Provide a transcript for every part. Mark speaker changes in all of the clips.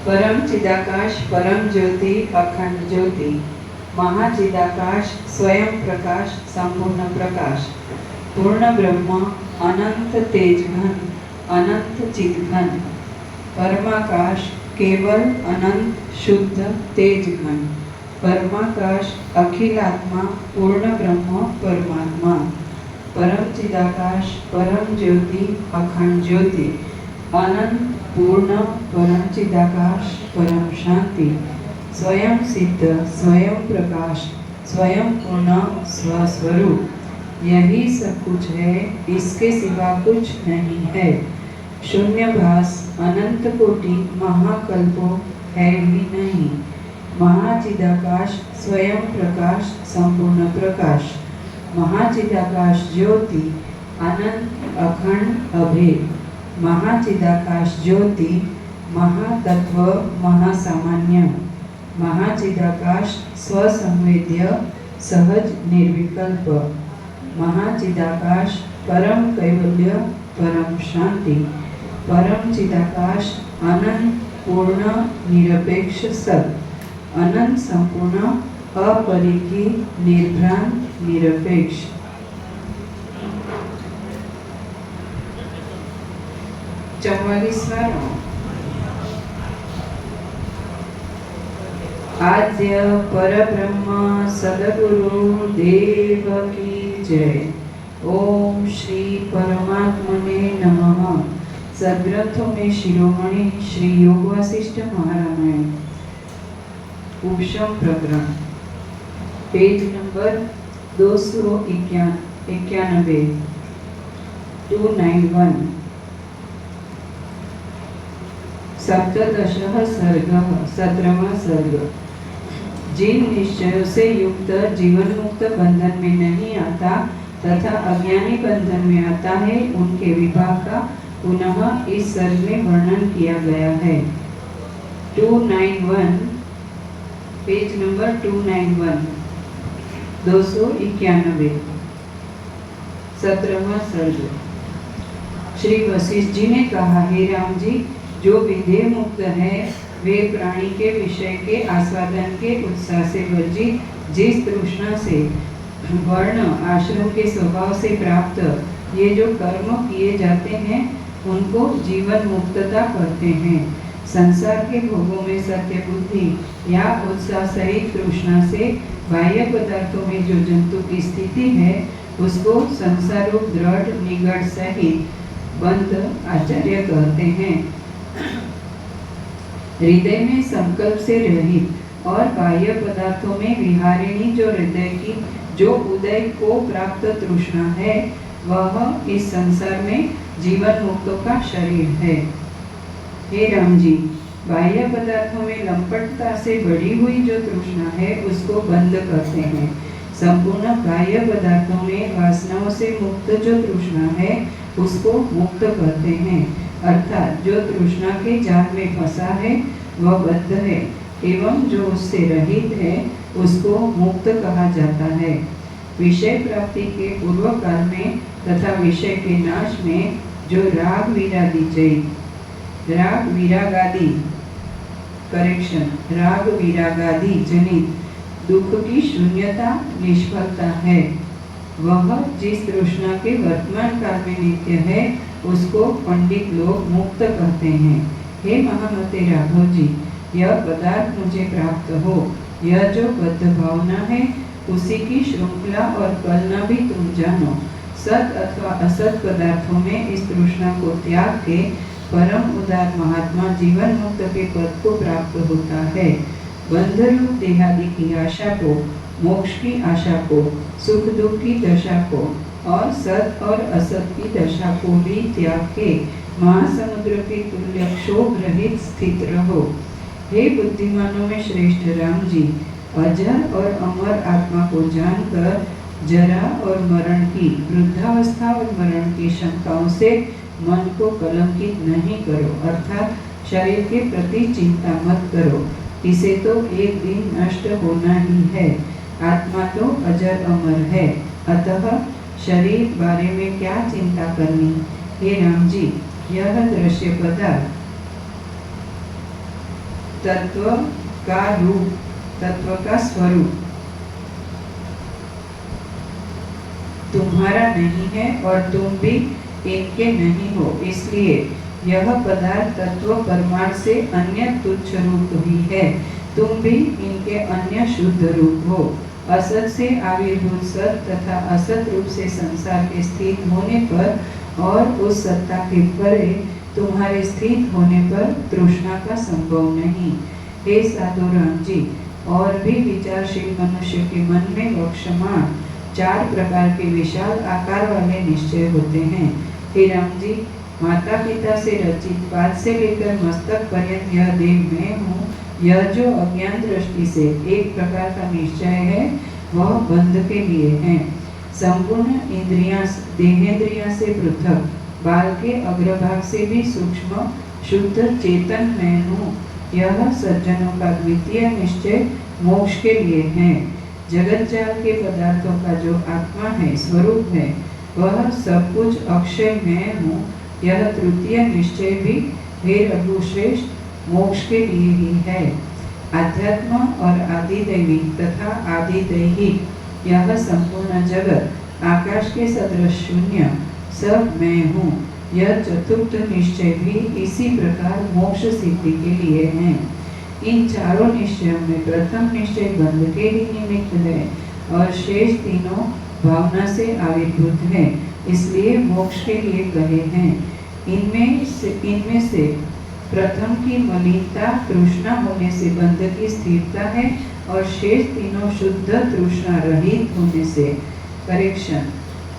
Speaker 1: परम चिदाकाश परम ज्योति अखंड ज्योति महाचिदाकाश स्वयं प्रकाश संपूर्ण प्रकाश पूर्ण ब्रह्म अनंत तेज घन अनंत चिदघन परमाकाश केवल अनंत शुद्ध तेज घन परमाकाश अखिलात्मा पूर्ण ब्रह्म परमात्मा परम चिदाकाश परम ज्योति अखंड ज्योति अनंत पूर्ण परम चिदाकाश परम शांति स्वयं सिद्ध स्वयं प्रकाश स्वयं पूर्ण स्वस्वरूप यही सब कुछ है, इसके सिवा कुछ नहीं है। शून्यभास अनंत कोटि महाकल्पों है ही नहीं। महाचिदाकाश स्वयं प्रकाश संपूर्ण प्रकाश महाचिदाकाश ज्योति अनंत अखंड अभेद महाचिदाकाश ज्योति महातत्व महासामान्य महाचिदाकाश स्वसंवेद्य सहज निर्विकल्प महाचिदाकाश परम कैवल्य परम शांति परम चिदाकाश अनंत पूर्ण निरपेक्ष सत अनंत संपूर्ण अपरिकी निर्भ्रांत निरपेक्ष चौवालीसवां आद्य परब्रह्म सदगुरु देव की जय। ओम श्री परमात्मने नमः। सद्ग्रंथों में शिरोमणि श्री योग वशिष्ठ महारामायण उपशम प्रकरण पेज नंबर 291 291 सप्तदशः सर्ग 17वां सर्ग। जिन निश्चयों से युक्त जीवन मुक्त बंधन में नहीं आता तथा अज्ञानी बंधन में आता है, उनके विभाग का पुनः इस सर्ग में वर्णन किया गया है। 291 पेज नंबर 291 291 17वां सर्ग। श्री वशिष्ठ जी ने कहा, हे राम जी, जो विधेय मुक्त है वे प्राणी के विषय के आस्वादन के उत्साह से वर्जित, जिस तृष्णा से वर्ण आश्रम के स्वभाव से प्राप्त ये जो कर्म किए जाते हैं उनको जीवन मुक्तता कहते हैं। संसार के भोगों में सत्य बुद्धि या उत्साह सहित तृष्णा से बाह्य पदार्थों में जो जंतु की स्थिति है उसको संसार रूप दृढ़ निगड़ सहित बंध आचार्य कहते हैं। हृदय में संकल्प से रहित और बाह्य पदार्थों में विहारिणी जो हृदय की जो उदय को प्राप्त तृष्णा है वह इस संसार में जीवन मुक्तों का शरीर है। हे राम जी, बाह्य पदार्थों में लंपटता से बढ़ी हुई जो तृष्णा है उसको बंद करते हैं। संपूर्ण बाह्य पदार्थों में वासनाओं से मुक्त जो तृष्णा है उसको मुक्त करते हैं। अर्थात जो तृष्णा के जाल में फंसा है वह बद्ध है एवं जो उससे रहित है उसको मुक्त कहा जाता है। विषय प्राप्ति के पूर्व काल में तथा विषय के नाश में जो राग विरागादि जनित दुख की शून्यता निष्फलता है, वह जिस तृष्णा के वर्तमान काल में नित्य है उसको पंडित लोग मुक्त कहते हैं। हे महामते राघव जी, यह पदार्थ मुझे प्राप्त हो, यह जो बद्ध भावना है उसी की श्रृंखला और कलना भी तुम जानो। सत अथवा असत पदार्थों में इस तृष्णा को त्याग के परम उदार महात्मा जीवन मुक्त के पद को प्राप्त होता है। बंध रूप देहादि की आशा को, मोक्ष की आशा को, सुख दुख की दशा को और सत और असत की दशा को भी त्याग के महासमुद्र के तुल्य क्षोभ रहित स्थित रहो। हे बुद्धिमानों में श्रेष्ठ राम जी, अजर और अमर आत्मा को जानकर जरा और मरण की, वृद्धावस्था और मरण की शंकाओं से मन को कलंकित नहीं करो, अर्थात शरीर के प्रति चिंता मत करो, इसे तो एक दिन नष्ट होना ही है। आत्मा तो अजर अमर है, अतः शरीर बारे में क्या चिंता करनी। हे राम जी, यह दृश्य पदार्थ तत्व का रूप, तत्व का स्वरूप तुम्हारा नहीं है और तुम भी इनके नहीं हो, इसलिए यह पदार्थ तत्व परमार्थ से अन्य तुच्छ रूप ही है, तुम भी इनके अन्य शुद्ध रूप हो। असत से आविर्भूत सत तथा असत रूप से संसार के स्थित होने पर और उस सत्ता के परे तुम्हारे स्थित होने पर तृष्णा का संभव नहीं। हे साधु राम जी, और भी विचारशील मनुष्य के मन में वक्षमान 4 प्रकार के विशाल आकार वाले निश्चय होते हैं। हे राम जी, माता पिता से रचित पाद से लेकर मस्तक पर्यंत यह देह मैं हूँ, यह जो अज्ञान दृष्टि से एक प्रकार का निश्चय है वह बंध के लिए है। संपूर्ण इंद्रियां देहेंद्रियां से पृथक बाल के अग्रभाग से भी सूक्ष्म शुद्ध चेतन मैं हूँ, यह सज्जनों का द्वितीय निश्चय मोक्ष के लिए है। जगत जाल के पदार्थों का जो आत्मा है, स्वरूप है, वह सब कुछ अक्षय मैं हूँ, यह तृतीय निश्चय भी हे रघुश्रेष्ठ मोक्ष के लिए ही है। आध्यात्म और आदिदैवी तथा आदिदैहिक यह संपूर्ण जगत आकाश के सदृश शून्य सब मैं हूँ, यह चतुर्थ निश्चय भी इसी प्रकार मोक्ष सिद्धि के लिए है। इन चारों निश्चयों में प्रथम निश्चय बंध के ही निमित्त है और शेष तीनों भावना से आविर्भूत है, इसलिए मोक्ष के लिए कहे हैं। इनमें से प्रथम की मलिनता तृष्णा होने से बंध की स्थिरता है और शेष तीनों शुद्ध तृष्णा रहित होने से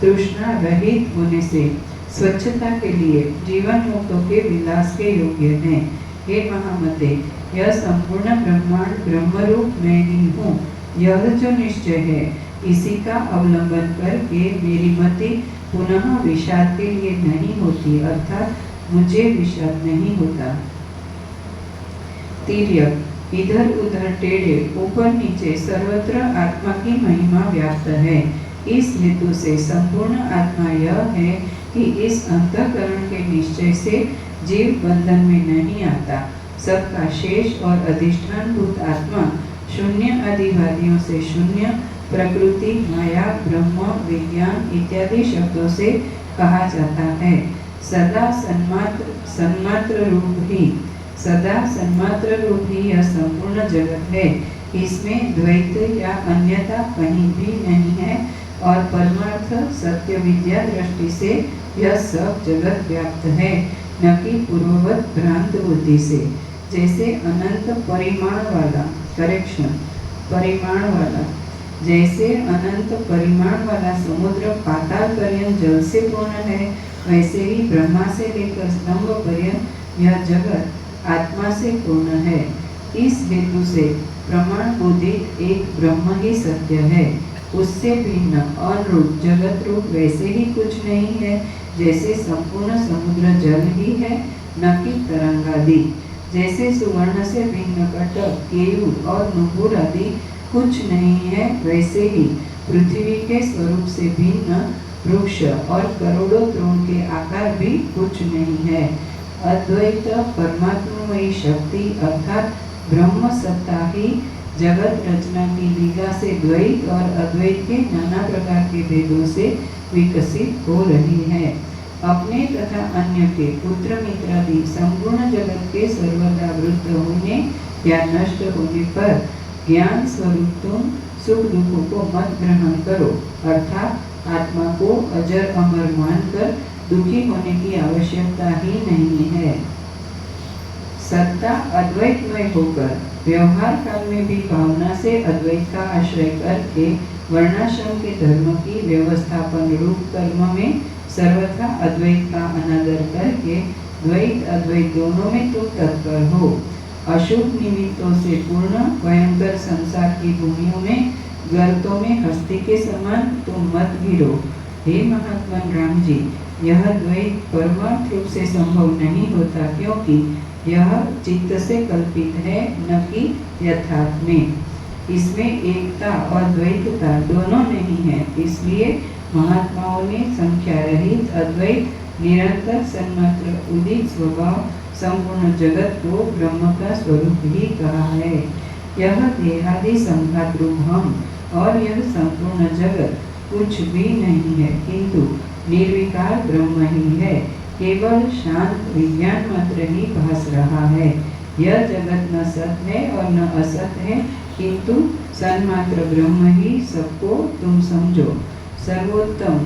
Speaker 1: तृष्णा रहित होने से स्वच्छता के लिए जीवन मुक्तों के विलास के योग्य हैं। हे महामते, यह संपूर्ण ब्रह्मांड ब्रह्मरूप मैं ही हूँ, यह जो निश्चय है इसी का अवलंबन करके मेरी मति पुनः विषाद के लिए नहीं होती, अर्थात मुझे विषाद नहीं होता। तिर्यक इधर उधर टेढ़े ऊपर नीचे सर्वत्र आत्मा की महिमा व्याप्त है। इस हेतु से संपूर्ण आत्मा यह है कि इस अंतःकरण के निश्चय से जीव बंधन में नहीं आता। सबका शेष और अधिष्ठान भूत आत्मा शून्य आदिवादियों से शून्य, प्रकृति, माया, ब्रह्म, विज्ञान इत्यादि शब्दों से कहा जाता है। सदा सन्मात्र रूप ही यह संपूर्ण जगत है। इसमें द्वैत या अन्यथा कहीं भी नहीं है और परमार्थ सत्य विद्या दृष्टि से यह सब जगत व्याप्त है, न कि पूर्ववत भ्रांत बुद्धि से। जैसे अनंत परिमाण वाला समुद्र पाताल पर्यंत जल से पूर्ण है, वैसे ही ब्रह्मा से लेकर स्तंभ पर्यंत यह जगत आत्मा से पूर्ण है। इस हेतु से प्रमाण बोधित एक ब्रह्म ही सत्य है, उससे भिन्न अनरूप जगत रूप वैसे ही कुछ नहीं है, जैसे संपूर्ण समुद्र जल ही है, न कि तरंगादि। जैसे सुवर्ण से भिन्न कटक, केयूर और नुपुर आदि कुछ नहीं है, वैसे ही पृथ्वी के स्वरूप से भिन्न वृक्ष और करोड़ों तृण के आकार भी कुछ नहीं है। अद्वैत परमात्मयी शक्ति अर्थात ब्रह्म सत्ता ही जगत रचना की लीला से द्वैत और अद्वैत के नाना प्रकार के भेदों से विकसित हो रही है। अपने तथा अन्य के पुत्र मित्रादि संपूर्ण जगत के सर्वदा वृद्ध होने या नष्ट होने पर ज्ञान स्वरूप तुम सुख दुखों को मत ग्रहण करो, अर्थात आत्मा को अजर अमर मानकर दुखी होने की आवश्यकता ही नहीं है। सत्ता अद्वैतमय होकर व्यवहार काल में भी भावना से अद्वैत का आश्रय करके वर्णाश्रम के धर्म की व्यवस्थापन रूप कर्म में सर्वथा अद्वैत का अनादर करके द्वैत अद्वैत दोनों में तुम तत्पर हो। अशुभ निमित्तों से पूर्ण भयंकर संसार की भूमियों में गर्तों में हस्ती के समान तुम मत गिरो। हे महात्मा राम जी, यह द्वैत परमार्थ रूप से संभव नहीं होता, क्योंकि यह चित्त से कल्पित है, न कि यथार्थ में। इसमें एकता और द्वैतता दोनों नहीं है, इसलिए महात्माओं ने संख्या रहित अद्वैत निरंतर सन्मात्र उदित स्वभाव संपूर्ण जगत को ब्रह्म का स्वरूप ही कहा है। यह देहादि संघात रूप हम और यह संपूर्ण जगत कुछ भी नहीं है, किंतु निर्विकार ब्रह्म ही है। केवल शांत विज्ञान मात्र ही भास रहा है। यह जगत न सत है और न असत है, किंतु सन्मात्र ब्रह्म ही सबको तुम समझो। सर्वोत्तम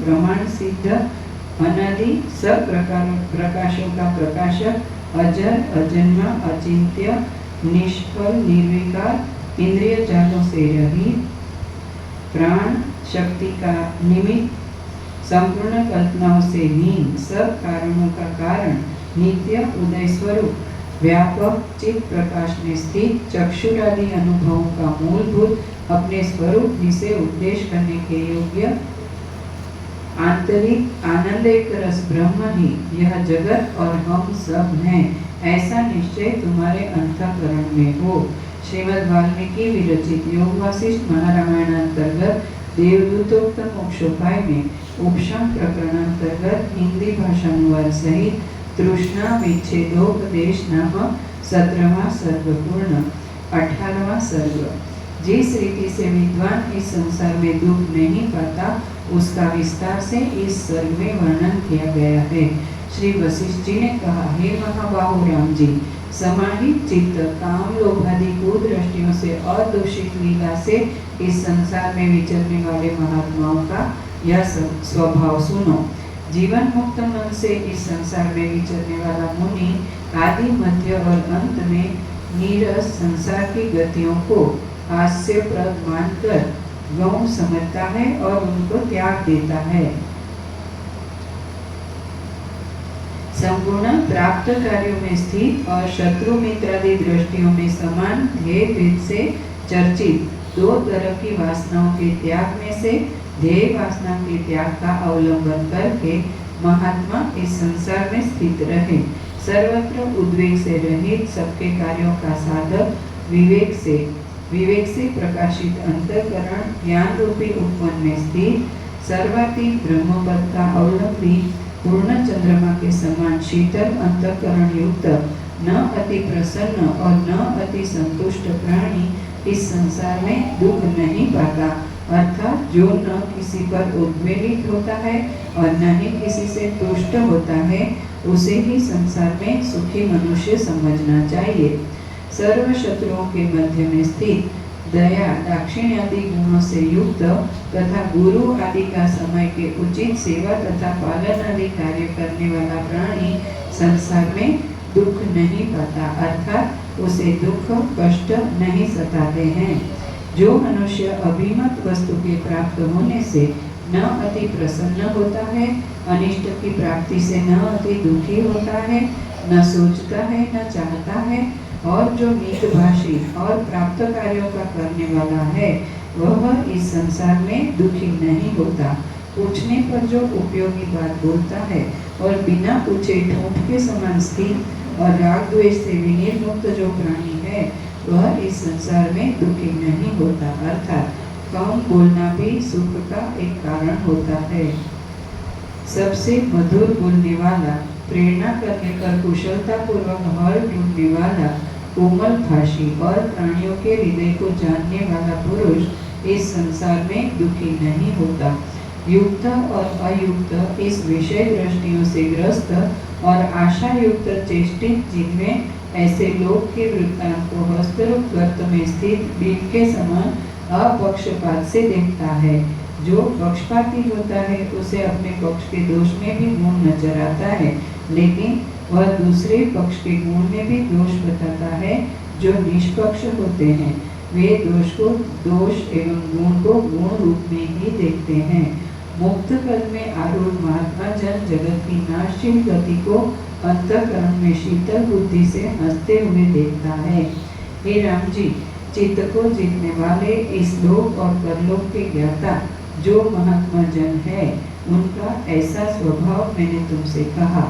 Speaker 1: प्रमाण सिद्ध अनादि सब प्रकाशों का प्रकाशक, अजर अजन्मा अचिंत्य निष्फल निर्विकार, इंद्रिय जालों से रहित, प्राण शक्ति का निमित्त, संपूर्ण कल्पनाओं से हीन, सब कारणों का कारण, नित्य उदय स्वरूप, व्यापक चित्त प्रकाश में स्थित, चक्षुरादि अनुभवों का मूलभूत, अपने स्वरूप जिसे उपदेश करने के योग्य आंतरिक आनंद एक रस ब्रह्म ही यह जगत और हम सब हैं, ऐसा निश्चय तुम्हारे अंतःकरण में हो। श्रीमद् वाल्मीकि विरचित योग वासिष्ठ महारामायण अंतर्गत देवदूतोक्त मोक्षोपाय में उपशम प्रकरणांतर्गत हिंदी भाषानुवाद सहित तृष्णा विच्छेदोपदेश नाम 17वां सर्ग पूर्ण। 18वां सर्ग। जिस रीति से विद्वान इस संसार में दुख नहीं पाता, उसका विस्तार से इस सर्ग में वर्णन किया गया है। श्री वशिष्ठ जी ने कहा, हे महाबाहु राम जी, समाहित चित्त काम लोभ आदि कुदृष्टियों से अदूषित लीला से इस संसार में विचरने वाले महात्माओं का यह स्वभाव सुनो। जीवन मुक्त मन से इस संसार में विचरने वाला मुनि आदि मध्य और अंत में नीरस संसार की गतियों को हास्यप्रद मानकर गौण समझता है और उनको त्याग देता है। संपूर्ण प्राप्त कार्यों में स्थित और शत्रु मित्रादि दृष्टियों में समान ध्येय भेद से चर्चित दो तरह की वासनाओं के त्याग में से ध्येय वासना के त्याग का अवलंबन करके महात्मा इस संसार में स्थित रहे। सर्वत्र उद्वेग से रहित, सबके कार्यों का साधक, विवेक से प्रकाशित अंतःकरण ज्ञान रूपी उपवन में स्थित, सर्वातीत ब्रह्मपद का अवलंबी, पूर्ण चंद्रमा के समान शीतल अंतःकरण युक्त, न अति प्रसन्न और न अति संतुष्ट प्राणी इस संसार में दुख नहीं पाता। अर्थात जो न किसी पर उद्वेलित होता है और न ही किसी से तुष्ट होता है, उसे ही संसार में सुखी मनुष्य समझना चाहिए। सर्व शत्रुओं के मध्य में स्थित, दया दाक्षिण्य आदि गुणों से युक्त तथा गुरु आदि का समय के उचित सेवा तथा पालन आदि कार्य करने वाला प्राणी संसार में दुख नहीं पाता, अर्थात उसे दुख कष्ट नहीं सताते हैं। जो मनुष्य अभिमत वस्तु के प्राप्त होने से न अति प्रसन्न होता है, अनिष्ट की प्राप्ति से न अति दुखी होता है, न सोचता है न चाहता है, और जो मितभाषी और प्राप्त कार्यों का करने वाला है, वह इस संसार में दुखी नहीं होता। पूछने पर जो उपयोगी बात बोलता है और बिना पूछे ठूंठ के समान स्थित और राग द्वेष से विनिर्मुक्त जो प्राणी है, वह इस संसार में दुखी नहीं होता, अर्थात कम बोलना भी सुख का एक कारण होता है। सबसे मधुर बोलने वाला, प्रेरणा करने पर कुशलता पूर्वक हल ढूंढने वाला, कोमल भाषी और प्राणियों के हृदय को जानने वाला पुरुष इस संसार में दुखी नहीं होता। युक्त और अयुक्त इस विषय दृष्टियों से ग्रस्त और आशा युक्त चेष्टित जिनमें ऐसे लोग के वृत्तांत को हस्तरूप गर्त में स्थित बीज के समान अपक्षपात से देखता है। जो पक्षपाती होता है उसे अपने पक्ष के दोष में भी गुण नजर आता है, लेकिन वह दूसरे पक्ष के गुण में भी दोष बताता है। जो निष्पक्ष होते हैं वे दोष को दोष एवं गुण को गुण रूप में ही देखते हैं। मुक्त कल में आरूढ़ महात्मा जन जगत की नाशशील गति को अंतःकरण में शीतल बुद्धि से हंसते हुए देखता है। हे राम जी, चित्त को जीतने वाले इस लोक और परलोक के ज्ञाता जो महात्मा जन है, उनका ऐसा स्वभाव मैंने तुमसे कहा,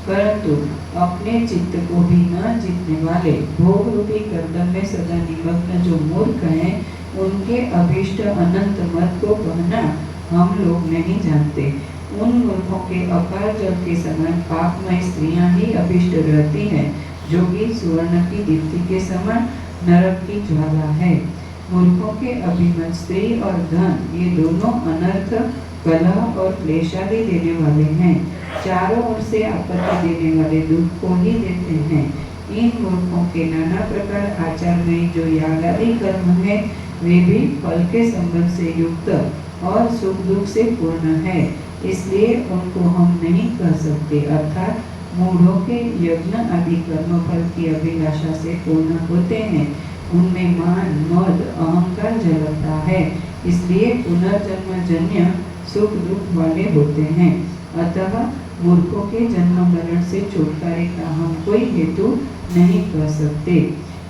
Speaker 1: परंतु अपने चित्त को भी न जीतने वाले भोग रूपी कर्तव्य में सदा निमग्न जो मूर्ख हैं, उनके अभीष्ट अनंत मत को कहना हम लोग नहीं जानते। उन मूर्खों के अकाल जल के समान पापमय स्त्रियां ही अभिष्ट रहती हैं, जो कि सुवर्ण की दीप्ति के समान नरक की ज्वाला है। मूर्खों के अभिमत स्त्री और धन, ये दोनों अनर्थ, कलह और क्लेशादि देने वाले हैं। चारों ओर से आपत्ति देने वाले दुख को ही देते हैं। इन मूर्खों के नाना प्रकार आचार में जो यागादि कर्म है, वे भी फल के संबंध से युक्त और सुख दुख से पूर्ण है, इसलिए उनको हम नहीं कह सकते। अर्थात मूढ़ों के यज्ञ आदि कर्म फल की अभिलाषा से पूर्ण होते हैं। उनमें मान मद अहंकार झलकता है, इसलिए पुनर्जन्म जन्य सुख दुख वाले होते हैं। अतः मूर्खों के जन्म मरण से छुटकारे का हम कोई हेतु नहीं कह सकते।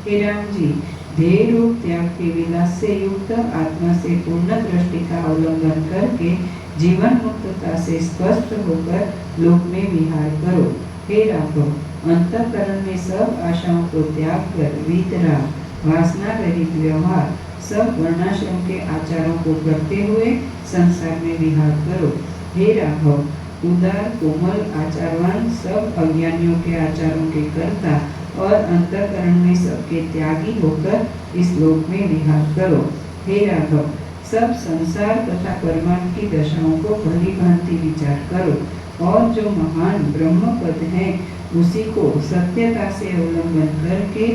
Speaker 1: हे राम जी, ध्येय रूप त्याग के विलास से युक्त आत्मा से पूर्ण दृष्टि का अवलंबन करके जीवन मुक्तता से स्वस्थ होकर लोक में विहार करो। हे राघव, अंतःकरण में सब आशाओं को त्याग कर वीतराग, वासना रहित व्यवहार, सब वर्णाश्रम के आचारों को करते हुए संसार में विहार करो। हे राघव, उदार कोमल आचारवान, सब अज्ञानियों के आचारों के कर्ता और अंतःकरण में सबके त्यागी होकर इस लोक में विहार करो। हे राघव, सब संसार तथा परमात्मा की दशाओं को भली भांति विचार करो और जो महान ब्रह्म पद है, उसी को सत्यता से अवलंबन करके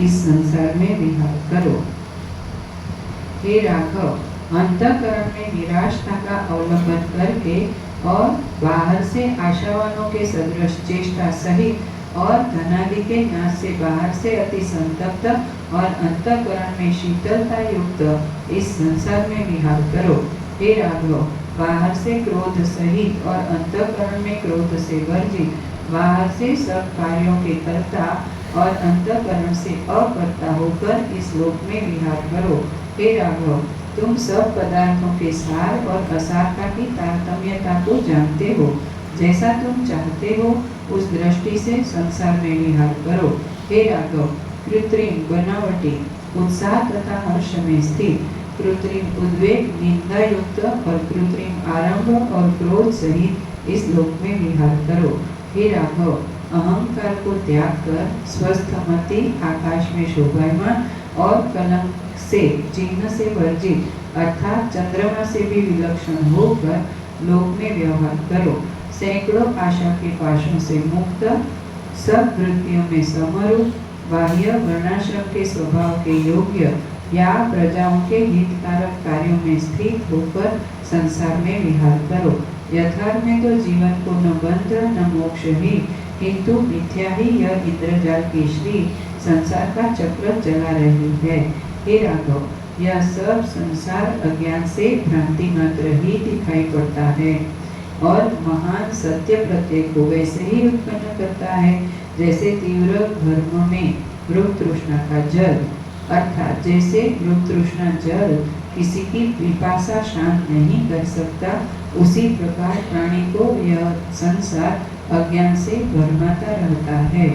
Speaker 1: इस संसार में विहार करो। हे राघव, अंतःकरण में निराशता का अवलंबन करके और बाहर से आशावानों के सदृश चेष्टा सहित और धनादि के नाश से बाहर से अति संतप्त और अंतःकरण में शीतलता युक्त इस संसार में विहार करो। हे राघव, बाहर से क्रोध सहित और अंतःकरण में क्रोध से वर्जित, बाहर से सब कार्यों के कर्ता और अंतःकरण से अकर्ता होकर इस लोक में विहार करो। हे राघव, तुम सब पदार्थों के सार और असारता की तारतम्यता को जानते हो। जैसा तुम चाहते हो उस दृष्टि से संसार में विहार करो। हे राघव, कृत्रिम बनावटी उत्साह तथा हर्ष में स्थित, कृत्रिम उद्वेग, निंदा युक्त और कृत्रिम आरंभ और क्रोध सहित इस लोक में विहार करो। हे राघव, अहंकार को त्याग कर स्वस्थ मति, आकाश में शोभायमान और कलंक से चिन्ह से वर्जित अर्थात चंद्रमा से भी विलक्षण होकर लोक में व्यवहार करो। सैकड़ों आशा के पाशों से मुक्त, सब वृत्तियों में समरूप, बाह्य वर्णाश्रम के स्वभाव के योग्य या प्रजाओं के हितकारक कार्यों में स्थित होकर संसार में विहार करो। यथार्थ में तो जीवन को न बंध न मोक्ष ही, किंतु मिथ्या ही यह इंद्रजाल की श्री संसार का चक्र चला रही है। हे राघव, यह सब संसार अज्ञान से भ्रांति मात्र ही दिखाई पड़ता है और महान सत्य प्रत्येक को वैसे ही उत्पन्न करता है जैसे तीव्र घर्म में मृग तृष्णा का जल, अर्थात जैसे मृग तृष्णा जल किसी की पिपासा शांत नहीं कर सकता, उसी प्रकार प्राणी को यह संसार अज्ञान से भरमाता रहता है।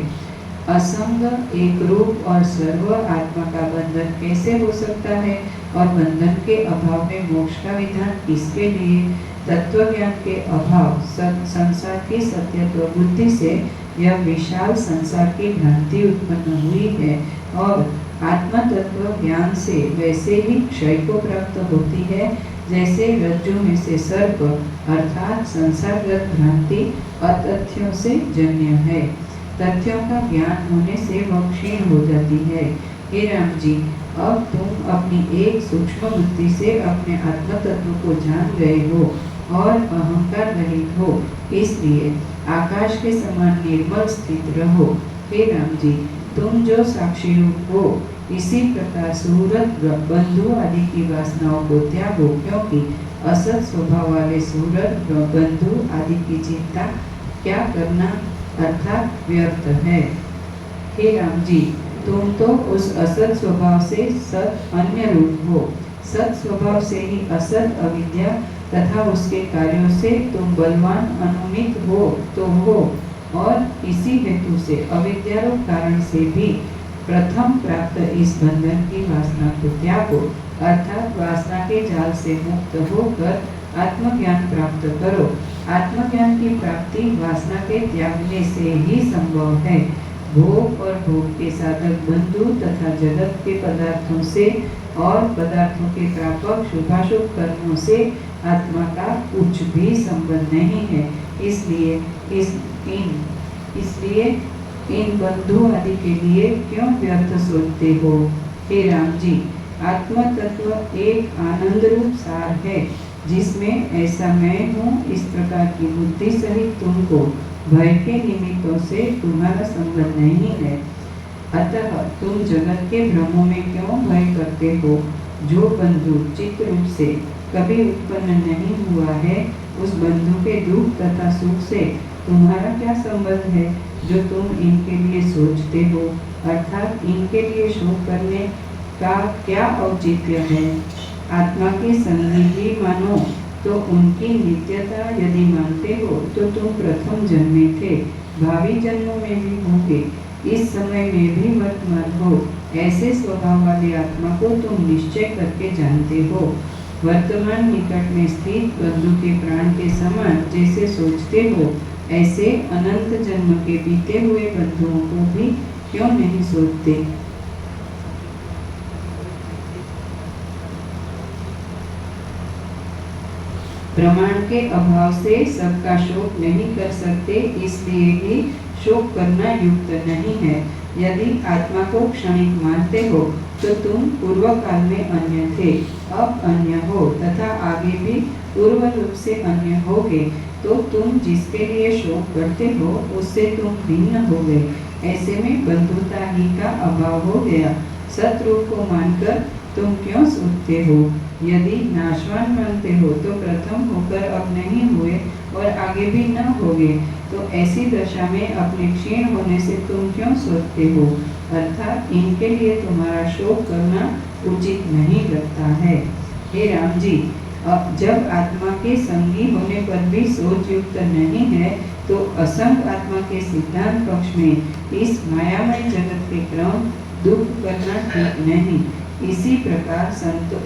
Speaker 1: असंग, एक रूप और सर्व आत्मा का बंधन कैसे हो सकता है और बंधन के अभाव में मोक्ष का विधान किसके लिए? तत्व ज्ञान के अभाव संसार की सत्यत्व बुद्धि से यह विशाल संसार की भ्रांति उत्पन्न हुई है और आत्मा तत्व ज्ञान से वैसे ही क्षय को प्राप्त होती है जैसे रज्जु में से सर्प, अर्थात संसारगत भ्रांति अतथ्यों से जन्य है। तथ्यों का ज्ञान होने से वह क्षीण हो जाती है। हे राम जी, अब तुम अपनी एक सूक्ष्म बुद्धि से अपने आत्म तत्व को जान गए हो और अहंकार रहित हो, इसलिए आकाश के समान निर्मल स्थित रहो। हे राम जी, तुम जो साक्षी रूप हो, इसी प्रकार सुहृद बंधु आदि की वासनाओं को त्यागो, क्योंकि असत स्वभाव वाले सुहृद बंधु आदि की चिंता क्या करना अर्थात व्यर्थ है। हे राम जी, तुम तो उस असत स्वभाव से सत अन्य रूप हो। सत स्वभाव से ही असत अविद्या तथा उसके कार्यों से तुम बलवान अनुमित हो तो हो, और इसी हेतु से अविद्या रूप कारण से भी प्रथम प्राप्त इस बंधन की वासना को त्यागो, अर्थात वासना के जाल से मुक्त होकर आत्मज्ञान प्राप्त करो। आत्मज्ञान की प्राप्ति वासना के त्यागने से ही संभव है। भोग और भोग के साधक बंधु तथा जगत के पदार्थों से और पदार्थों के प्रापक शुभाशुभ कर्मों से आत्मा का कुछ भी संबंध नहीं है। इसलिए इन बंधु आदि के लिए क्यों व्यर्थ सोचते हो। हे राम जी, आत्म तत्व एक आनंद रूप सार है, जिसमें ऐसा मैं हूँ इस प्रकार की बुद्धि सहित तुमको भय के निमित्तों से तुम्हारा संबंध नहीं है। अतः तुम जगत के भ्रमों में क्यों भय करते हो। जो बंधु चित्त रूप से कभी उत्पन्न नहीं हुआ है, उस बंधु के दुख तथा सुख से तुम्हारा क्या संबंध है, जो तुम इनके लिए सोचते हो। अर्थात इनके लिए शोक करने का क्या औचित्य है। आत्मा के संगी ही मानो तो उनकी नित्यता यदि मानते हो तो तुम प्रथम जन्मे थे, भावी जन्मों में भी होंगे, इस समय में भी वर्तमान हो। ऐसे स्वभाव वाली आत्मा को तुम निश्चय करके जानते हो। वर्तमान निकट में स्थित बंधु के प्राण के समान जैसे सोचते हो, ऐसे अनंत जन्म के बीते हुए बंधुओं को भी क्यों नहीं सोचते। प्रमाण के अभाव से सबका शोक नहीं कर सकते, इसलिए ही शोक करना युक्त नहीं है। यदि आत्मा को क्षणिक मानते हो तो तुम पूर्व काल में अन्य थे, अब अन्य हो तथा आगे भी पूर्व रूप से अन्य होगे, तो तुम जिसके लिए शोक करते हो उससे तुम भिन्न हो गए। ऐसे में बंधुता ही का अभाव हो गया। सतरूप को मानकर तुम क्यों सोचते हो। यदि नाशवान मानते हो तो प्रथम होकर अब नहीं हुए और आगे भी न होगे, तो ऐसी दशा में अपने क्षीण होने से तुम क्यों सोचते हो। अर्थात इनके लिए तुम्हारा शोक करना उचित नहीं लगता है। हे राम जी, अब जब आत्मा के संगी होने पर भी सोच युक्त नहीं है, तो असंग आत्मा के सिद्धांत पक्ष में इस मायामय जगत के क्रम दुख करना ठीक नहीं। इसी प्रकार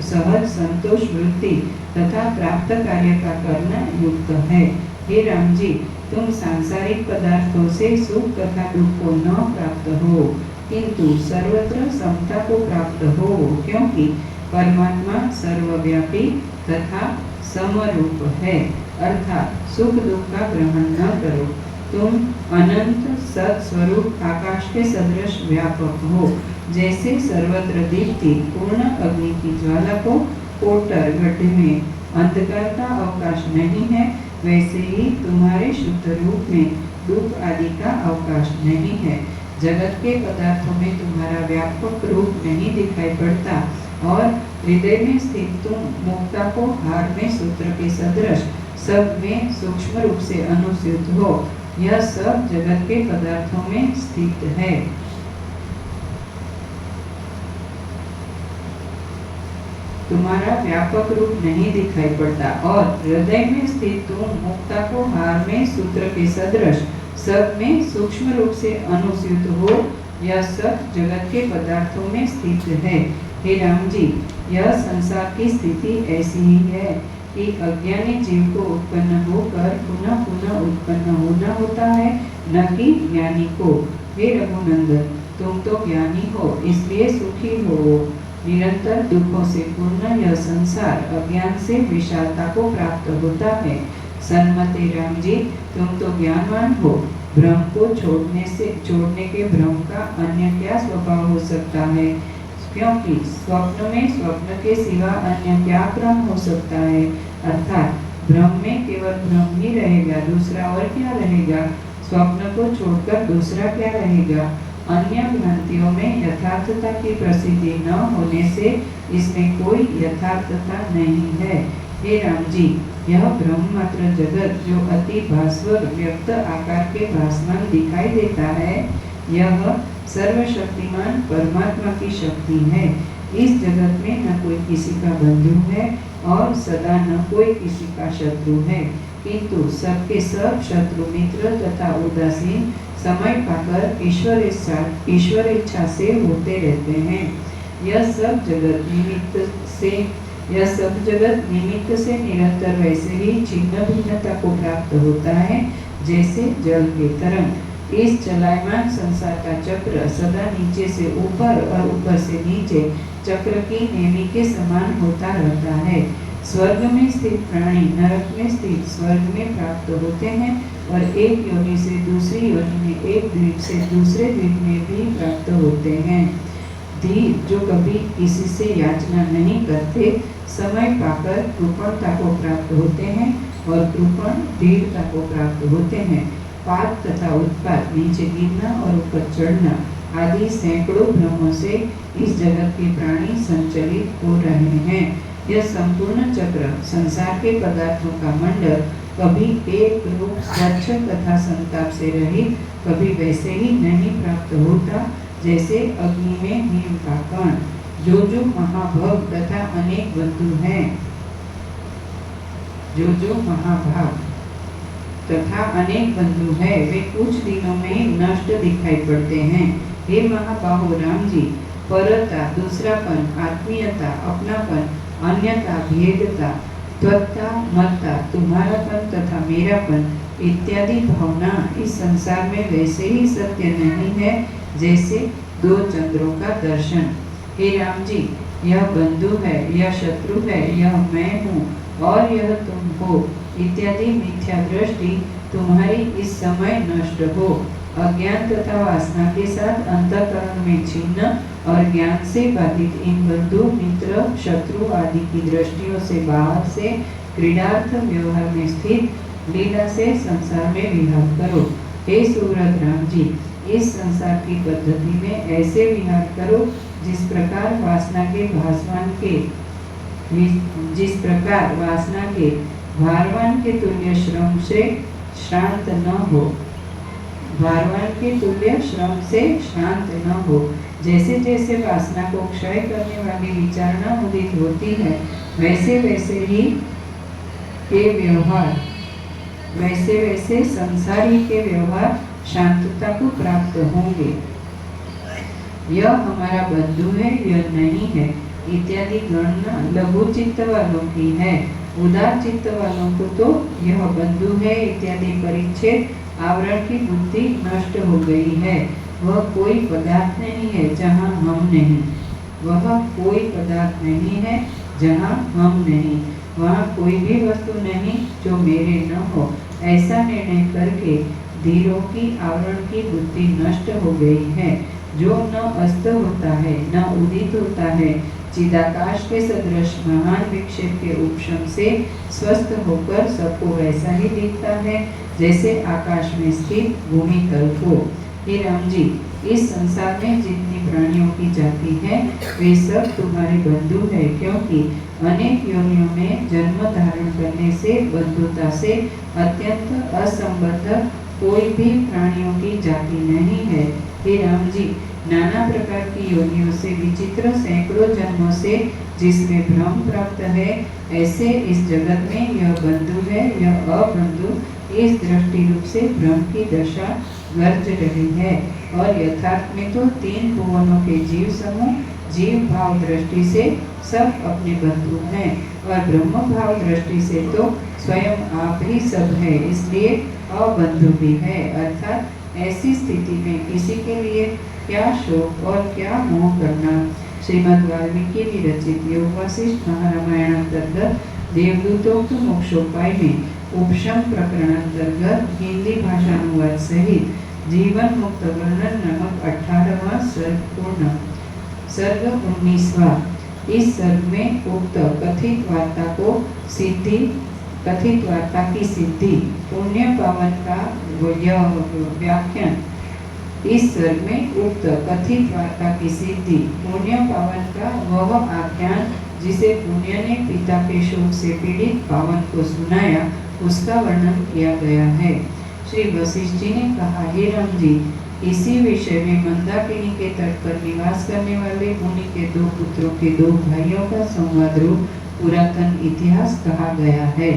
Speaker 1: सहज संतोष वृत्ति तथा प्राप्त कार्य का करना युक्त है। हे राम जी, तुम सांसारिक पदार्थों से सुख तथा दुख को न प्राप्त हो, किंतु सर्वत्र समता को प्राप्त हो, क्योंकि परमात्मा सर्वव्यापी तथा समरूप है। अर्थात सुख दुख का ग्रहण न करो। तुम अनंत सत स्वरूप आकाश के सदृश व्यापक हो। जैसे सर्वत्र दीप्ति पूर्ण अग्नि की ज्वाला को कोटर गड्ढे में अंधकार का अवकाश नहीं है, वैसे ही तुम्हारे शुद्ध रूप में दुख आदि का अवकाश नहीं है। जगत के पदार्थों में तुम्हारा व्यापक रूप नहीं दिखाई पड़ता और हृदय में स्थित तुम मुक्ता को हार में सूत्र के सदृश सब में सूक्ष्म रूप से अनुस्यूत हो। यह सब जगत के पदार्थों में स्थित है। तुम्हारा व्यापक रूप नहीं दिखाई पड़ता और हृदय में स्थित तुम मुक्ता को हार में सूत्र के सदृश सब में सूक्ष्म रूप से अनुस्यूत हो। यह सब जगत के पदार्थों में स्थित है। हे राम जी, यह संसार की स्थिति ऐसी ही है कि अज्ञानी जीव को उत्पन्न होकर पुनः पुनः उत्पन्न होना होता है, न कि ज्ञानी को। हे रघुनंदन, तुम तो ज्ञानी हो, इसलिए सुखी हो। निरंतर दुखों से पूर्ण यह संसार अज्ञान से विशालता को प्राप्त होता है। सन्मते राम जी, तुम तो ज्ञानवान हो। भ्रम को छोड़ने के भ्रम का अन्य क्या स्वभाव हो सकता है, क्योंकि स्वप्न में स्वप्न के सिवा अन्य क्या क्रम हो सकता है। अर्थात भ्रम में केवल भ्रम ही रहेगा, दूसरा और क्या रहेगा। स्वप्न को छोड़कर दूसरा क्या रहेगा। अन्य भ्रांतियों में यथार्थता की प्रसिद्धि न होने से इसमें कोई यथार्थता नहीं है। हे राम जी, यह ब्रह्म मात्र जगत जो अति भास्वर व्यक्त आकार के भासमान दिखाई देता है, यह सर्वशक्तिमान परमात्मा की शक्ति है। इस जगत में न कोई किसी का बंधु है और सदा न कोई किसी का शत्रु है, किंतु सबके सब शत्रु मित्र तथा उदासीन समय पाकर ईश्वर इच्छा से होते रहते हैं। यह सब जगत निमित्त से यह सब जगत निमित्त से निरंतर वैसे ही छिन्न भिन्नता को प्राप्त होता है जैसे जल के तरंग। इस चलायमान संसार का चक्र सदा नीचे से ऊपर और ऊपर से नीचे चक्र की नेमी के समान होता रहता है। स्वर्ग में स्थित प्राणी नरक में स्थित स्वर्ग में प्राप्त होते हैं और एक योनि से दूसरी योनि में, एक द्वीप से दूसरे द्वीप में भी प्राप्त होते हैं। धीर जो कभी किसी से याचना नहीं करते, समय पाकर कृपणता को प्राप्त होते हैं और कृपण धीरता को प्राप्त होते हैं। पात तथा उत्पात, नीचे गिरना और ऊपर चढ़ना आदि सैकड़ों भ्रमों से इस जगत के प्राणी संचलित हो रहे हैं। यह संपूर्ण चक्र संसार के पदार्थों का मंडल कभी एक रूप स्वच्छ तथा संताप से रहित, कभी वैसे ही नहीं प्राप्त होता जैसे अग्नि में नीम का कण। जो महाभव तथा अनेक बंधु हैं, जो महाभाव तथा अनेक बंधु है, वे कुछ दिनों में ही नष्ट दिखाई पड़ते हैं। हे महाबाहो राम जी, परता, दूसरापन, आत्मीयता, अपनापन, अन्यता, भेदता, त्वत्ता, मत्ता, तुम्हारापन तथा मेरापन इत्यादि भावना इस संसार में वैसे ही सत्य नहीं है जैसे दो चंद्रों का दर्शन। हे राम जी, यह बंधु है, यह शत्रु है, यह मैं हूँ और यह तुम हो इत्यादि मिथ्या दृष्टि तुम्हारी इस समय नष्ट हो। अज्ञान तथा वासना के साथ अंतःकरण में छिन्न और ज्ञान से बाधित इन बंधु, मित्र, शत्रु आदि की दृष्टियों से बाहर से क्रीडार्थ व्यवहार में स्थित लीला से संसार में विहार करो। हे सुव्रत राम जी, इस संसार की पद्धति में ऐसे विहार करो जिस प्रकार वासना के भारवान के तुल्य श्रम से श्रांत न हो, भारवान के तुल्य श्रम से श्रांत न हो। जैसे जैसे वासना को क्षय करने वाली विचारणा उदित होती है, वैसे वैसे ही के व्यवहार, वैसे वैसे संसारी के व्यवहार शांतता को प्राप्त होंगे। यह हमारा बंधु है, यह नहीं है इत्यादि गणना लघु चित्त वालों की है। उदार चित्त वालों को तो यह बंधु है इत्यादि परिच्छेद आवरण की बुद्धि नष्ट हो गई है। वह कोई पदार्थ नहीं है जहाँ हम नहीं, वह कोई पदार्थ नहीं है जहाँ हम नहीं, वहाँ कोई भी वस्तु नहीं जो मेरे न हो, ऐसा निर्णय करके धीरों की आवरण की बुद्धि नष्ट हो गई है। जो न अस्त होता है न उदित होता है, चिदाकाश के सदृश महान विक्षेप के उपशम से स्वस्थ होकर सबको वैसा ही दिखता है जैसे आकाश में स्थित भूमि तल हो। हे राम जी, इस संसार में जितनी प्राणियों की जाति है वे सब तुम्हारे बंधु है, क्योंकि अनेक योनियों में जन्म धारण करने से बंधुता से अत्यंत असंबद्ध कोई भी प्राणियों की जाति नहीं है। हे राम जी, नाना प्रकार की योनियों से विचित्र सैकड़ों जन्मों से जिसमें भ्रम प्राप्त है, ऐसे इस जगत में यह बंधु है, यह अबंधु इस दृष्टि रूप से भ्रम की दशा गर्ज रही है। और यथार्थ में तो तीन भुवनों के जीव समूह जीव भाव दृष्टि से सब अपने बंधु हैं और ब्रह्म भाव दृष्टि से तो स्वयं आप ही सब है, इसलिए अबंधु भी है। अर्थात ऐसी स्थिति में किसी के लिए क्या शोक और क्या मोह करना। श्रीमद् वाल्मीकि विरचित योग वशिष्ठ महारामायण अंतर्गत देवदूतोक्त मोक्षोपाय में उपशम प्रकरण अंतर्गत हिंदी भाषानुवाद सहित जीवन मुक्त वर्णन नामक 18वां सर्ग पूर्ण। सर्ग 19वां। इस सर्ग में उक्त कथित वार्ता की सिद्धि पुण्य पावन का व्याख्यान। इस सर्ग में उक्त कथित वार्ता की सिद्धि पुण्य पावन का वह आख्यान जिसे पुण्य ने पिता के शोक से पीड़ित पावन को सुनाया, उसका वर्णन किया गया है। श्री वशिष्ठ जी ने कहा, हे राम जी, इसी विषय में मंदाकिनी के तट पर निवास करने वाले मुनि के दो पुत्रों के दो भाइयों का संवाद रूप पुरातन इतिहास कहा गया है।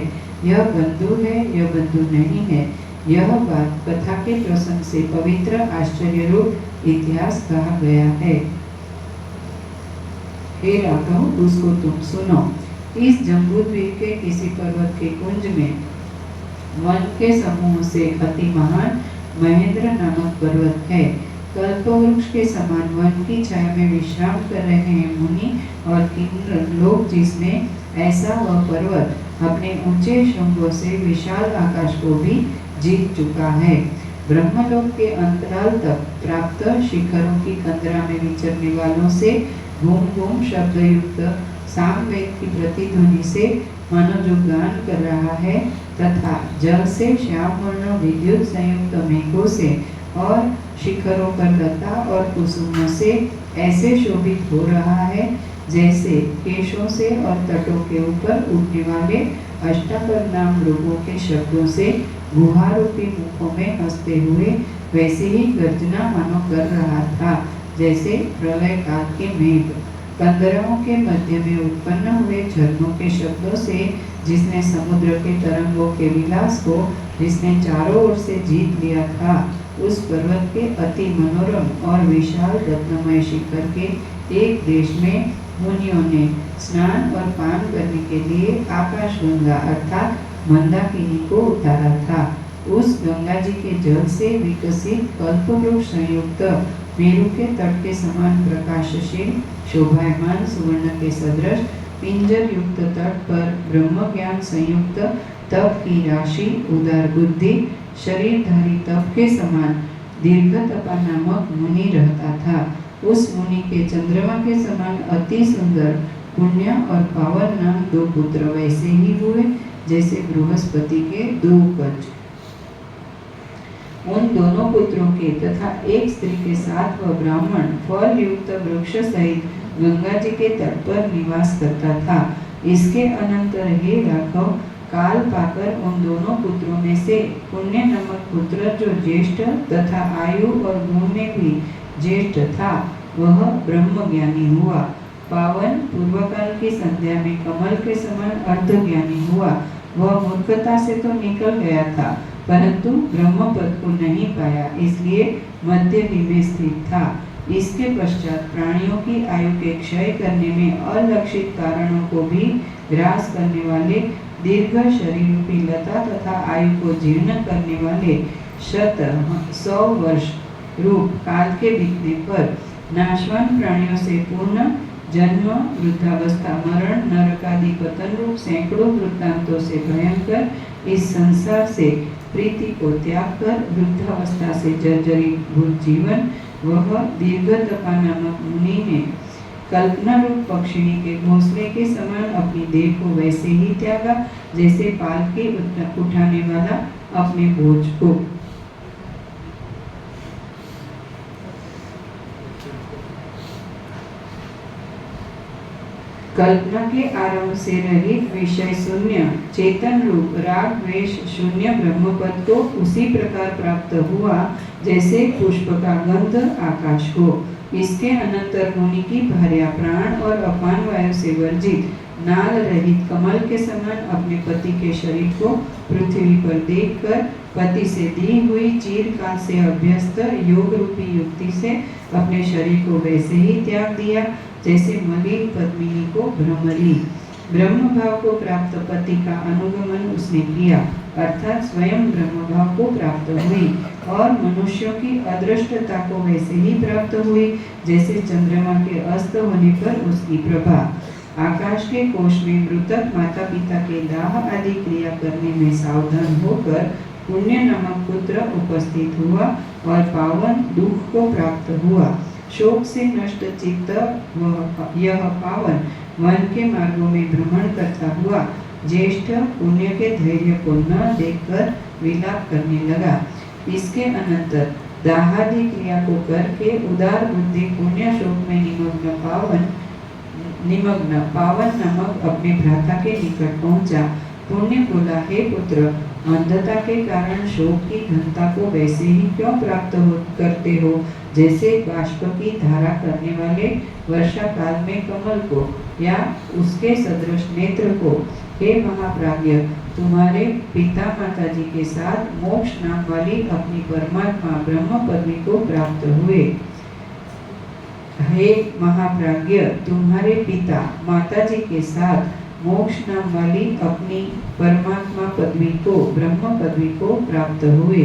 Speaker 1: यह बंधु है, यह बंधु नहीं है, यह बात कथा के प्रसंग से पवित्र आश्चर्य रूप इतिहास कहा गया है। हे राघव, उसको तुम सुनो। इस जम्बूद्वीप के किसी पर्वत के कुंज में वन के समूह से अति महान महेंद्र नामक पर्वत है। कल्पवृक्ष के समान वन की छाया में विश्राम कर रहे हैं मुनि और किन्नर लोग, जिसने ऐसा वह पर्वत अपने ऊंचे शृंगों से विशाल आकाश को भी जीत चुका है। ब्रह्मलोक के अंतराल तक प्राप्त शिखरों की कंदरा में विचरने वालों से घूम घूम शब्द युक्त सामवेद की प्रतिध्वनि से मानो जो गान कर रहा है, तथा जल से श्याम वर्ण विद्युत संयुक्त मेघों से और शिखरों पर लता और कुसुमों से ऐसे शोभित हो रहा है जैसे केशों से और तटों के ऊपर उठने वाले अष्टापर नाम लोगों के शब्दों से गुहारूपी मुखों में हंसते हुए वैसे ही गर्जना मानो कर रहा था जैसे प्रलय काल के मेघ। कंदराओं के मध्य में उत्पन्न हुए झरनों के शब्दों से जिसने समुद्र के तरंगों के विलास को जिसने चारों ओर से जीत लिया था, उस पर्वत के अति मनोरम और विशाल रत्नमय शिखर के एक देश में मुनियों ने स्नान और पान करने के लिए आकाश गंगा अर्थात मंदाकिनी को उतारा था। उस गंगा जी के जल से विकसित कल्पवृक्ष संयुक्त मेरु के तट के समान प्रकाशशील शोभायमान सुवर्ण के सदृश पिंजर युक्त तट पर ब्रह्म ज्ञान संयुक्त तप की राशि उदार बुद्धि शरीरधारी तप के समान दीर्घतपा नामक मुनि रहता था। उस मुनि के चंद्रमा के समान अति सुंदर पुण्य और पावन नाम दो पुत्र वैसे ही हुए जैसे बृहस्पति के दो गज। उन दोनों पुत्रों के तथा एक स्त्री के साथ वह ब्राह्मण फल युक्त वृक्ष सहित गंगा जी के तट पर निवास करता था। इसके अनंतर हे राघव, काल पाकर उन दोनों पुत्रों में से पुण्य नामक पुत्र जो ज्येष्ठ तथा आयु और गुण में भी ज्येष्ठ था, वह ब्रह्म ज्ञानी हुआ। पावन पूर्वकाल की संध्या में कमल के समान अर्धज्ञानी हुआ। वह मूर्खता से तो निकल गया था, परंतु ब्रह्म पद को नहीं पाया, इसलिए मध्य में स्थित था। इसके पश्चात प्राणियों की आयु के क्षय करने में अलक्षित कारणों को भी ग्रास करने वाले दीर्घ शरीर रूपी लता तथा आयु को जीर्ण करने वाले 100 वर्ष रूप काल के बीतने पर नाशवान प्राणियों से पूर्ण जन्म वृद्धावस्था मरण नरक आदि पतन रूप सैकड़ों वृत्तांतों से भयंकर इस संसार से प्रीति को त्याग कर वृद्धावस्था से जर्जरित भूत जीवन वह दीर्घतपा नामक मुनि ने कल्पना रूप पक्षिणी के घोंसले के समान अपनी देह को वैसे ही त्यागा जैसे पालकी उठाने वाला अपने बोझ को। कल्पना के आरंभ से रहित विषय शून्य चेतन रूप राग द्वेष शून्य ब्रह्मपद को उसी प्रकार प्राप्त हुआ जैसे पुष्प का गंध आकाश हो। इसके अनंतर मुनि की भार्या प्राण और अपान वायु से वर्जित नाल रहित कमल के समान अपने पति के शरीर को पृथ्वी पर देखकर पति से दी हुई चिरकाल से अभ्यस्त योग रूपी युक्ति से अपने शरीर को वैसे ही त्याग दिया जैसे मलिन पद्मिनी को भ्रमरी। ब्रह्म भाव को प्राप्त पति का अनुगमन उसने किया, अर्थात स्वयं ब्रह्म भाव को प्राप्त हुई और मनुष्यों की अदृष्टता को वैसे ही प्राप्त हुई जैसे चंद्रमा के अस्त होने पर उसकी प्रभा। आकाश के कोश में मृतक माता पिता के दाह आदि क्रिया करने में सावधान होकर पुण्य नामक पुत्र उपस्थित हुआ और पावन दुख को प्राप्त हुआ। शोक से नष्ट चित्त यह पावन वन के मार्गों में भ्रमण करता हुआ ज्येष्ठ पुण्य के धैर्य को न देखकर विलाप करने लगा। इसके अनंतर दाहादि क्रिया को करके उदार बुद्धि पुण्य शोक में निमग्न पावन नामक अपने भ्राता के निकट पहुंचा। पुण्य बोला, हे पुत्र, अंधता के कारण शोक की घनता को वैसे ही क्यों प्राप्त करते हो जैसे बाष्प की धारा करने वाले वर्षा काल में कमल को या उसके सदृश नेत्र को। हे महाप्राज्ञ, तुम्हारे पिता माता जी के साथ मोक्ष नाम वाली अपनी परमात्मा ब्रह्म पदवी को प्राप्त हुए। हे महाप्राज्ञ, तुम्हारे पिता माता जी के साथ मोक्ष नाम वाली अपनी परमात्मा पदवी को, ब्रह्म पदवी को प्राप्त हुए।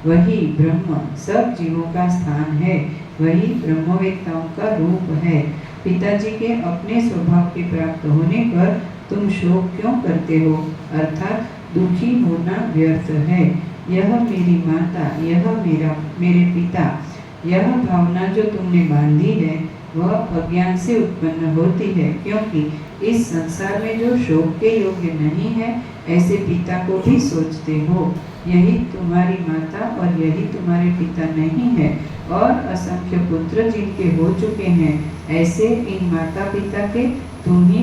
Speaker 1: वही ब्रह्म सब जीवों का स्थान है, वही ब्रह्मवेत्ताओं का रूप है। पिताजी के अपने स्वभाव के प्राप्त होने पर तुम शोक क्यों करते हो, अर्थात दुखी होना व्यर्थ है। यह मेरी माता, यह मेरे पिता, यह भावना जो तुमने बांधी है वह अज्ञान से उत्पन्न होती है, क्योंकि इस संसार में जो शोक के योग्य नहीं है ऐसे पिता को भी सोचते हो। यही तुम्हारी माता और यही तुम्हारे पिता नहीं है, और असंख्य पुत्र जिनके हो चुके हैं, ऐसे इन माता पिता के तुम ही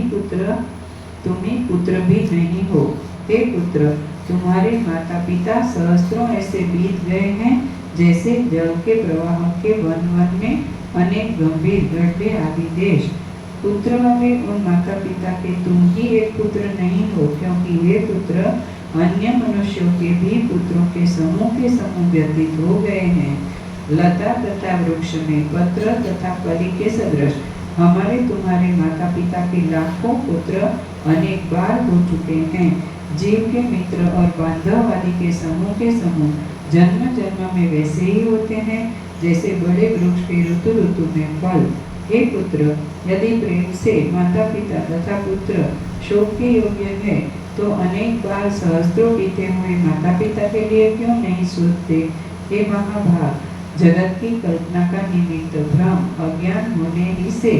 Speaker 1: पुत्र भी नहीं हो। हे पुत्र, तुम्हारे माता पिता सहस्त्रों ऐसे बीत गए हैं जैसे जल के प्रवाह के वन वन में अनेक गंभीर गड्ढे आदि देश। पुत्र वाले उन माता पिता के तुम ही एक पुत्र नहीं हो, क्योंकि वे पुत्र अन्य मनुष्यों के भी पुत्रों के समूह व्यतीत हो गए हैं। लता तथा वृक्ष में पत्र तथा कली के सदृश हमारे तुम्हारे माता पिता के लाखों पुत्र अनेक बार हो चुके हैं। जीव के मित्र और बांधव आदि के समूह जन्म जन्म में वैसे ही होते हैं जैसे बड़े वृक्ष के ऋतु ऋतु में फल। हे पुत्र, यदि प्रेम से माता पिता तथा पुत्र शोक के योग्य है तो अनेक बार सहस्त्रों बीते हुए माता पिता के लिए क्यों नहीं सोचते। हे महाभाग, जगत की कल्पना का निमित्त भ्रम अज्ञान होने ही से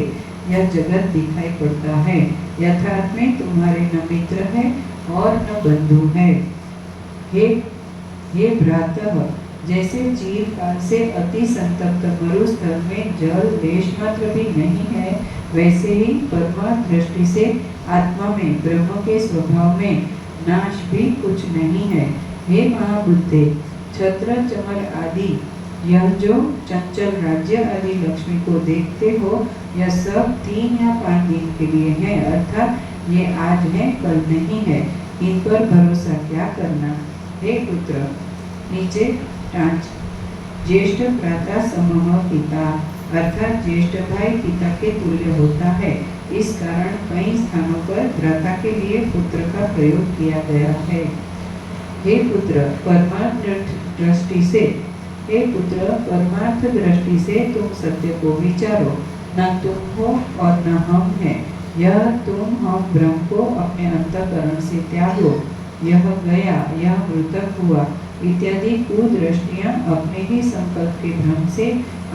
Speaker 1: यह जगत दिखाई पड़ता है। यथार्थ में तुम्हारे न मित्र है और न बंधु है। हे भ्रातः, जैसे चीर काल से अति संतप्त मरुस्थल में जल लेश मात्र भी नहीं है, वैसे ही परमार्थ दृष्टि से आत्मा में ब्रह्म के स्वभाव में नाश भी कुछ नहीं है। हे महाबुद्धे, छत्र चमर आदि यह जो चंचल राज्य आदि लक्ष्मी को देखते हो, यह सब 3 या 5 दिन के लिए है, अर्थात ये आज है कल नहीं है। इन पर भरोसा क्या करना। हे पुत्र, नीचे टांच ज्येष्ठ भ्राता समूह पिता, अर्थात ज्येष्ठ भाई पिता के तुल्य होता है। इस कारण कई स्थानों पर भ्राता के लिए पुत्र का प्रयोग किया गया है। हे पुत्र, परमार्थ दृष्टि से तुम सत्य को विचारो। न तुम हो और न हम है। यह तुम हम ब्रह्म को अपने अंतःकरण से त्यागो। यह गया, यह मृतक हुआ इत्यादि कुदृष्टियां अपने ही संकल्प के भ्रम से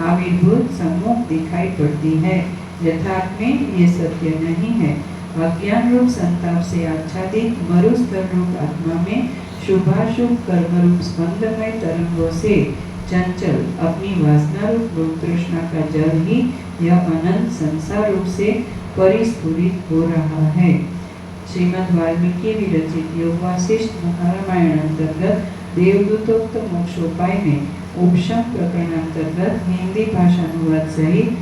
Speaker 1: आविर्भूत सम्मुख दिखाई पड़ती है। यथार्थ में ये सत्य नहीं है। अज्ञान रूप संताप से आच्छादित मरुस्थल रूप आत्मा में शुभाशुभ कर्म रूप स्पंदमय तरंगों से चंचल अपनी वासना रूप लोक तृष्णा का जल ही यह अनंत संसार रूप से परिस्फुरित हो रहा है। श्रीमद् वाल्मीकि विरचित योग वासिष्ठ महारामायण अंतर्गत देवदूतोक्त मोक्षोपाय में उपशम प्रकरण अंतर्गत हिंदी भाषानुवाद सहित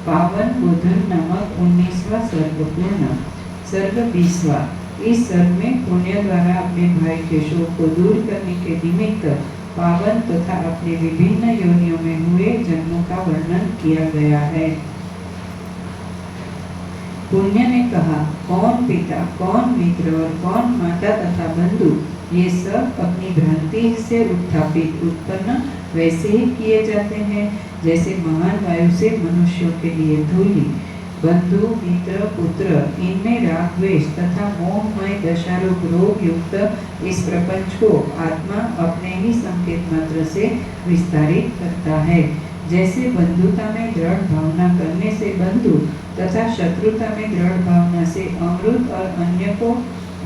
Speaker 1: पावन बोधन नामक 19वां सर्ग पूर्ण। सर्ग 20वां। इस सर्ग में पुण्य द्वारा अपने भाई के शोक को दूर करने के निमित्त पावन तथा अपने विभिन्न योनियों में हुए जन्मों का वर्णन किया गया है। पुण्य ने कहा, कौन पिता, कौन मित्र और कौन माता तथा बंधु, ये सब अपनी भ्रांति से उत्पन्न वैसे ही किए जाते हैं जैसे महान वायु से मनुष्यों के लिए धूलि। बंधु, मित्र, पुत्र, इनमें राग द्वेष तथा मोहमय दशारूप रोग युक्त इस प्रपंच को आत्मा अपने ही संकेत मात्र से विस्तारित करता है। जैसे बंधुता में दृढ़ भावना करने से बंधु तथा शत्रुता में दृढ़ भावना से अमृत और अन्य को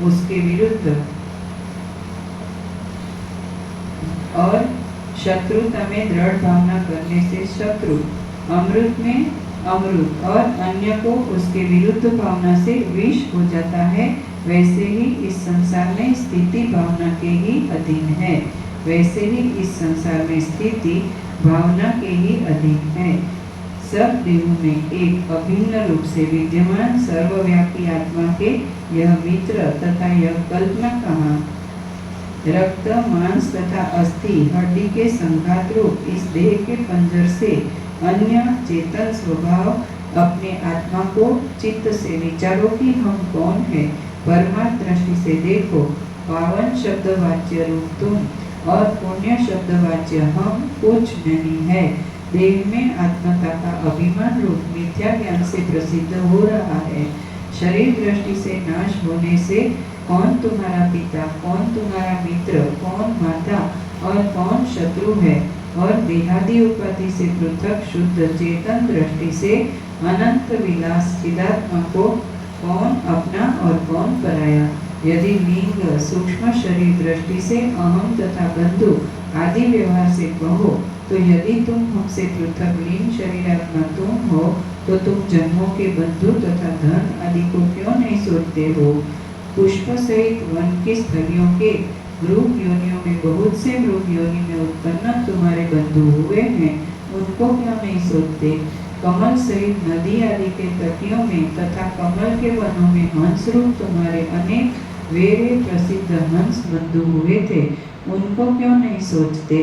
Speaker 1: उसके विरुद्ध और शत्रुता में दृढ़ भावना करने से शत्रु, अमृत में अमृत और अन्य को उसके विरुद्ध भावना से विष हो जाता है, वैसे ही इस संसार में स्थिति भावना के ही अधीन है। वैसे ही इस संसार में स्थिति भावना के ही अधीन है। सब देवों में एक अभिन्न रूप से विद्यमान सर्वव्यापी आत्मा के यह मित्र तथा यह कल्पना कहाँ। रक्त, मांस तथा अस्थि हड्डी के संघात रूप इस देह के पंजर से अन्य चेतन स्वभाव अपने आत्मा को चित्त से विचारो कि हम कौन है। परमार्थ दृष्टि से देखो, पावन शब्द वाच्य रूप तुम और पुण्य शब्द वाच्य हम कुछ नहीं है। देह में आत्मता का अभिमान रूप मिथ्या ज्ञान से प्रसिद्ध हो रहा है। शरीर दृष्टि से नाश होने से कौन तुम्हारा पिता, कौन तुम्हारा मित्र, कौन माता और कौन शत्रु है, और देहादि उपाधि से पृथक शुद्ध चेतन दृष्टि से अनंत विलास चिदात्मा को कौन अपना और कौन पराया। यदि लिंग सूक्ष्म शरीर दृष्टि से अहम तथा बंधु आदि व्यवहार से कहो, तो यदि तुम हमसे पृथक लिंग शरीरात्मा तुम हो, तो तुम जन्मों के बंधु तथा धन आदि को क्यों नहीं सोचते हो। पुष्प सहित वन की स्थलियों के मृग योनियों में बहुत से मृग योनि में उत्पन्न तुम्हारे बंधु हुए हैं, उनको क्यों नहीं सोचते। कमल सहित नदी आदि के तटियों में तथा कमल के वनों में हंस रूप तुम्हारे अनेक वेरे प्रसिद्ध हंस बंधु हुए थे, उनको क्यों नहीं सोचते।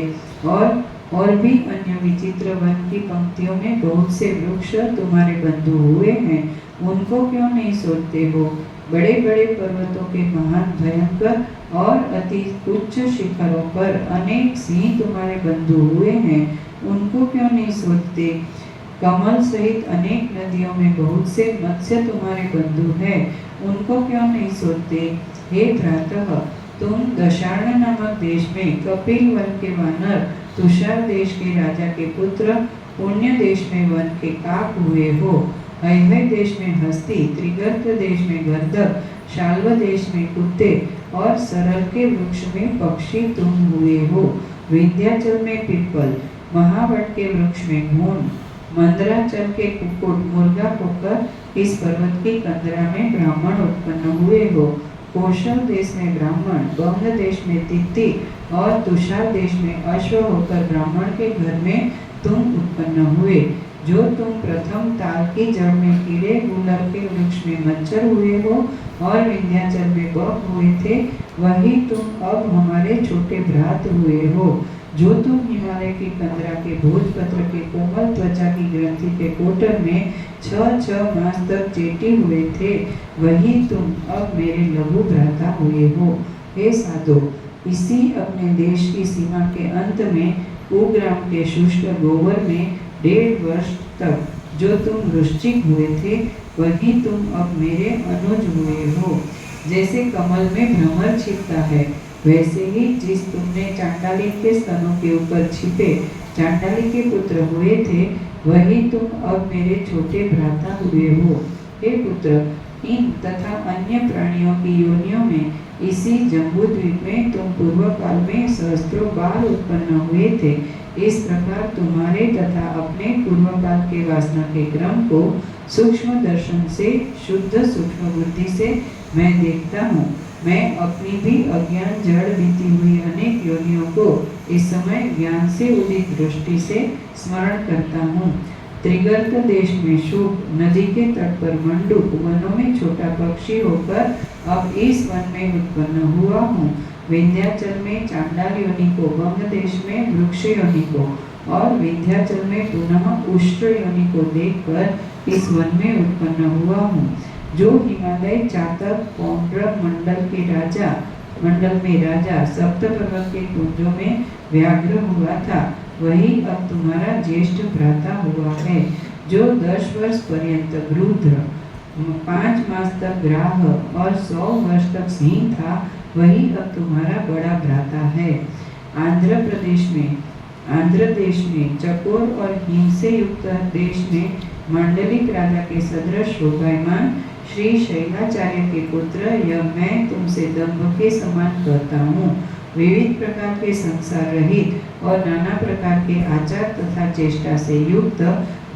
Speaker 1: और भी अन्य विचित्र वन की पंक्तियों में बहुत से वृक्ष तुम्हारे बंधु हुए हैं, उनको क्यों नहीं सोचते हो। बड़े बड़े पर्वतों के महान भयंकर और अति उच्च शिखरों पर अनेक सिंह तुम्हारे बंधु हुए हैं, उनको क्यों नहीं सोचते। कमल सहित अनेक नदियों में बहुत से मत्स्य तुम्हारे बंधु हैं, उनको क्यों नहीं सोचते। हे भ्रातः, तुम दशार्ण नामक देश में कपिल वन के वानर, तुषार देश के राजा के पुत्र, पुण्य देश में वन के काक हुए हो, हैहय देश में हस्ती, त्रिगर्त देश में गर्दभ, शाल्व देश में कुत्ते और सरल के वृक्ष में पक्षी तुम हुए हो। विंध्याचल में पिप्पल, महावट के वृक्ष में घून, मंदराचल के कुक्कुट मुर्गा होकर इस पर्वत की कंदरा में ब्राह्मण उत्पन्न हुए हो। कौशल देश में ब्राह्मण, बंग देश में तित्ती और तुषार देश में अश्व होकर ब्राह्मण के घर में तुम उत्पन्न हुए। जो तुम प्रथम ताल की जड़ में कीड़े गुलर के वृक्ष में मच्छर हुए हो और विंध्याचल में बग हुए थे, वही तुम अब हमारे छोटे भ्रात हुए हो। जो तुम हिमालय की कंदरा के भोजपत्र के कोमल त्वचा की ग्रंथि के कोटर में 6 मास तक चेटे हुए थे, वही तुम अब मेरे लघु भ्राता हुए हो। हे साधो, इसी अपने देश की सीमा के अंत में कुग्राम के शुष्क गोबर में 1.5 वर्ष तक जो तुम वृश्चिक हुए थे, वही तुम अब मेरे अनुज हुए हो। जैसे कमल में भ्रमर छिपता है, वैसे ही जिस तुमने चांडाली के स्तनों के ऊपर छिपे चांडाली के पुत्र हुए थे, वही तुम अब मेरे छोटे भ्राता हुए हो। हे पुत्र, इन तथा अन्य प्राणियों की योनियों में इसी जम्बूद्वीप में तुम पूर्व काल में सहस्त्रों बार उत्पन्न हुए थे। इस प्रकार तुम्हारे तथा अपने पूर्व काल के वासना के क्रम को सूक्ष्म दर्शन से, शुद्ध सूक्ष्म बुद्धि से मैं देखता हूँ। मैं अपनी भी अज्ञान जड़ बीती हुई अनेक योनियों को इस समय ज्ञान से उदित दृष्टि से स्मरण करता हूँ। त्रिगर्त देश में शुभ, नदी के तट पर मंडूक, वनों में छोटा पक्षी होकर अब इस वन में उत्पन्न हुआ हूँ। विंध्याचल में चांडाल योनि को, बंग देश में वृक्ष योनि को और विंध्याचल में पुनः उष्ट्र योनि को देखकर इस वन में उत्पन्न हुआ हूँ। जो हिमालय चातक पौंड्रक मंडल में राजा सप्त पर्वत के कुंजों में व्याघ्र हुआ था, वही अब तुम्हारा ज्येष्ठ भ्राता हुआ है। जो 10 वर्ष पर्यंत गृध्र, 5 मास तक ग्राह और 100 वर्ष तक सिंह था, वही अब तुम्हारा बड़ा भ्राता है। आंध्र देश में चकोर और हिम से युक्त देश में मंडलिक राजा के सदृश शोभायमान श्री शैलाचार्य के पुत्र, यह मैं तुमसे दंभ के समान कहता हूँ। विविध प्रकार के संसार रहित और नाना प्रकार के आचार तथा चेष्टा से युक्त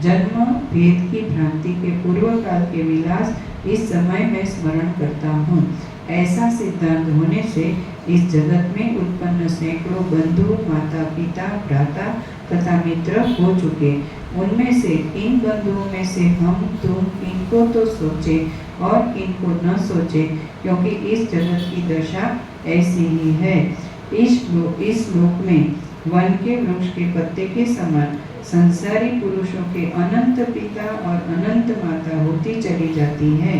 Speaker 1: जन्म भेद की भ्रांति के पूर्व काल के विलास इस समय मैं स्मरण करता हूँ। ऐसा सिद्धांत होने से इस जगत में उत्पन्न सैकड़ों बंधु, माता पिता, भ्राता तथा मित्र हो चुके। उनमें से इन बंधुओं में से हम तुम इनको तो सोचे और इनको न सोचे, क्योंकि इस जगत की दशा ऐसी ही है। इस लोक में वन के वृक्ष के पत्ते के समान संसारी पुरुषों के अनंत पिता और अनंत माता होती चली जाती है।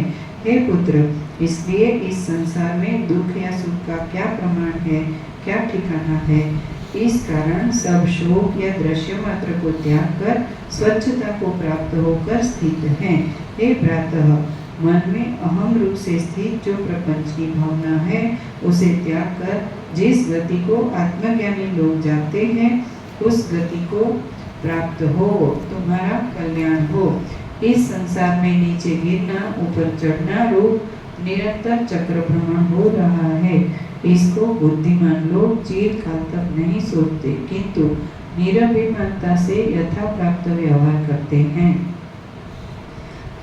Speaker 1: हे पुत्र, इसलिए इस संसार में दुख या सुख का क्या प्रमाण है, क्या ठिकाना है। इस कारण सब शोक या दृश्य मात्र को त्याग कर स्वच्छता को प्राप्त होकर स्थित हैं। हे भ्रातः, मन में अहम रूप से स्थित जो प्रपंच की भावना है उसे त्याग कर जिस गति को आत्मज्ञानी लोग जाते हैं उस गति को प्राप्त हो, तुम्हारा कल्याण हो। इस संसार में नीचे गिरना ऊपर चढ़ना रूप निरंतर चक्र भ्रमण हो रहा है। इसको बुद्धिमान लोग चिरकाल तक नहीं सोचते, किंतु निरभिमानता से यथा प्राप्त व्यवहार करते हैं।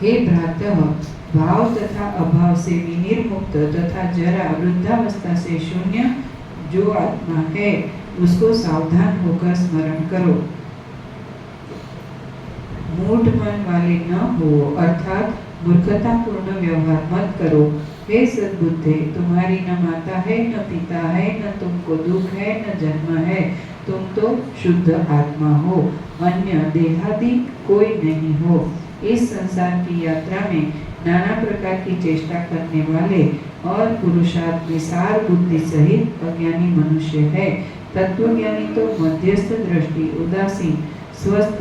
Speaker 1: हे भ्रातः, भाव तथा अभाव से विनिर्मुक्त तथा जरा वृद्धावस्था से शून्य जो आत्मा है उसको सावधान होकर स्मरण करो। मूढ़ मन वाले न हो, अर्थात मूर्खतापूर्ण व्यवहार मत करो। हे सद्बुद्धे, तुम्हारी न माता है न पिता है, न तुमको दुख है न जन्म है, तुम तो शुद्ध आत्मा हो, अन्य देहादि कोई नहीं हो। इस संसार की यात्रा में नाना प्रकार की चेष्टा करने वाले और पुरुषार्थ विसार बुद्धि सहित अज्ञानी मनुष्य है। तत्वज्ञानी तो मध्यस्थ दृष्टि, उदासीन, स्वस्थ,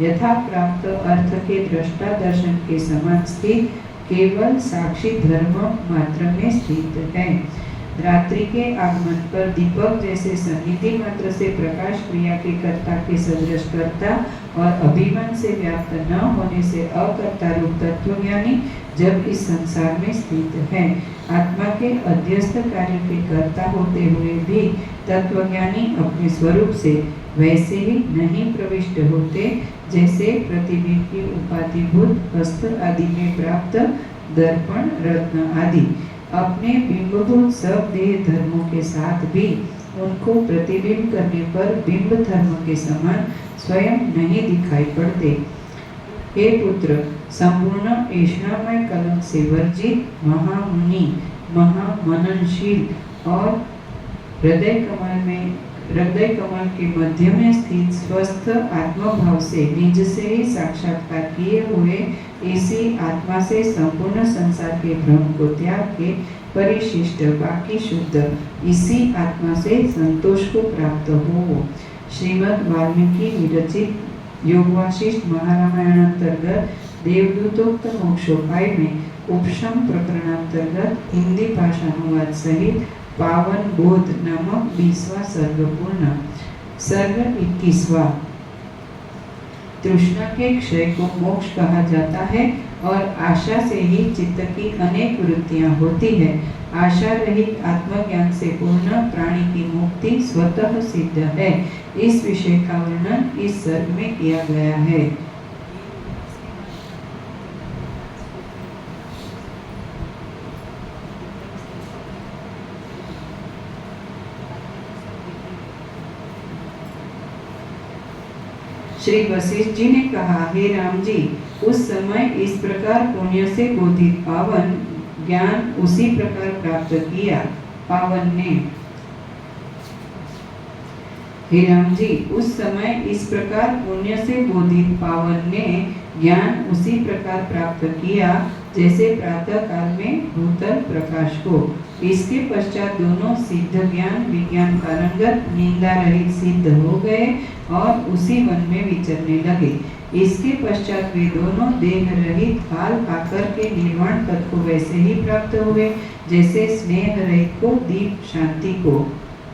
Speaker 1: यथा प्राप्त अर्थ के दृष्टा दर्शन के समान स्थित केवल साक्षी धर्म मात्र में स्थित है। रात्रि के आगमन पर दीपक जैसे सन्निधि मात्र से प्रकाश क्रिया के कर्ता के सदृश करता और अभिमान से व्याप्त न होने से अकर्ता रूप तत्वज्ञानी जब इस संसार में स्थित है, आत्मा के अध्यस्त कार्य के कर्ता होते हुए भी तत्वज्ञानी अपने स्वरूप से वैसे ही नहीं प्रविष्ट होते जैसे प्रतिबिंब की उपाधिभूत हस्त आदि में प्राप्त दर्पण रत्न आदि। अपने बिंबभूत सब देह धर्मों के साथ भी उनको प्रतिबिंब करने पर बिंब धर्म के समान स्वयं नहीं दिखाई पड़ते। हे पुत्र, संपूर्ण ऐषणामय कलंक से वर्जित महामुनि, महामननशील और हृदय कमल के मध्य में स्थित स्वस्थ आत्मभाव से निज से ही साक्षात्कार किए हुए इसी आत्मा से संपूर्ण संसार के भ्रम को त्याग के परिशिष्ट बाकी शुद्ध इसी आत्मा से संतोष को प्राप्त हो। श्रीमद् वाल्मीकि विरचित योगवासिष्ठ महारामायण अंतर्गत देवदूतोक्त मोक्षोपाय में उपशम प्रकरणांतर्गत हिंदी भाषानुवाद सहित पावन बोध नामक 20वां सर्ग पूर्ण। सर्ग 21वां। तृष्णा के क्षय को मोक्ष कहा जाता है और आशा से ही चित्त की अनेक वृत्तियां होती है। आशा रहित आत्मज्ञान से पूर्ण प्राणी की मुक्ति स्वतः सिद्ध है। इस विषय का वर्णन इस सर्ग में किया गया है। श्री वशिष्ठ जी ने कहा, हे राम जी, उस समय इस प्रकार पुण्य से बोधित पावन ज्ञान उसी प्रकार प्राप्त किया। पावन ने, हे राम जी, उस समय इस प्रकार पुण्य से बोधित पावन ने ज्ञान उसी प्रकार प्राप्त किया जैसे प्रातः काल में भूतल प्रकाश को। इसके पश्चात दोनों सिद्ध ज्ञान विज्ञान पारंगत निंदा रहित सिद्ध हो गए और उसी वन में विचरने लगे। इसके पश्चात वे दोनों देह रहित काल पाकर के निर्वाण पद को वैसे ही प्राप्त हुए जैसे स्नेह रहित को दीप शांति को,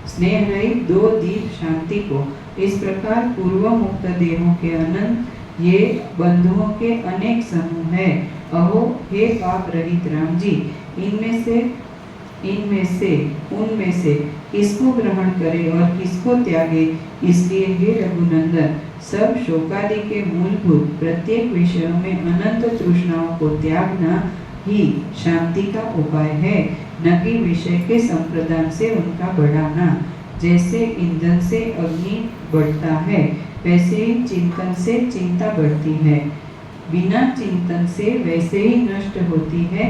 Speaker 1: स्नेह रहित दो दीप शांति को। इस प्रकार पूर्व मुक्त देहों के अनंत ये बंधुओं के अनेक समूह है। अहो हे पाप रहित राम जी, उनमें से किसको ग्रहण करे और किसको त्यागे। इसलिए हे रघुनंदन, सब शोकादि के मूलभूत प्रत्येक विषयों में अनंत तृष्णाओं को त्यागना ही शांति का उपाय है, न कि विषय के संप्रदान से उनका बढ़ाना। जैसे ईंधन से अग्नि बढ़ता है वैसे ही चिंतन से चिंता बढ़ती है। बिना चिंतन से वैसे ही नष्ट होती है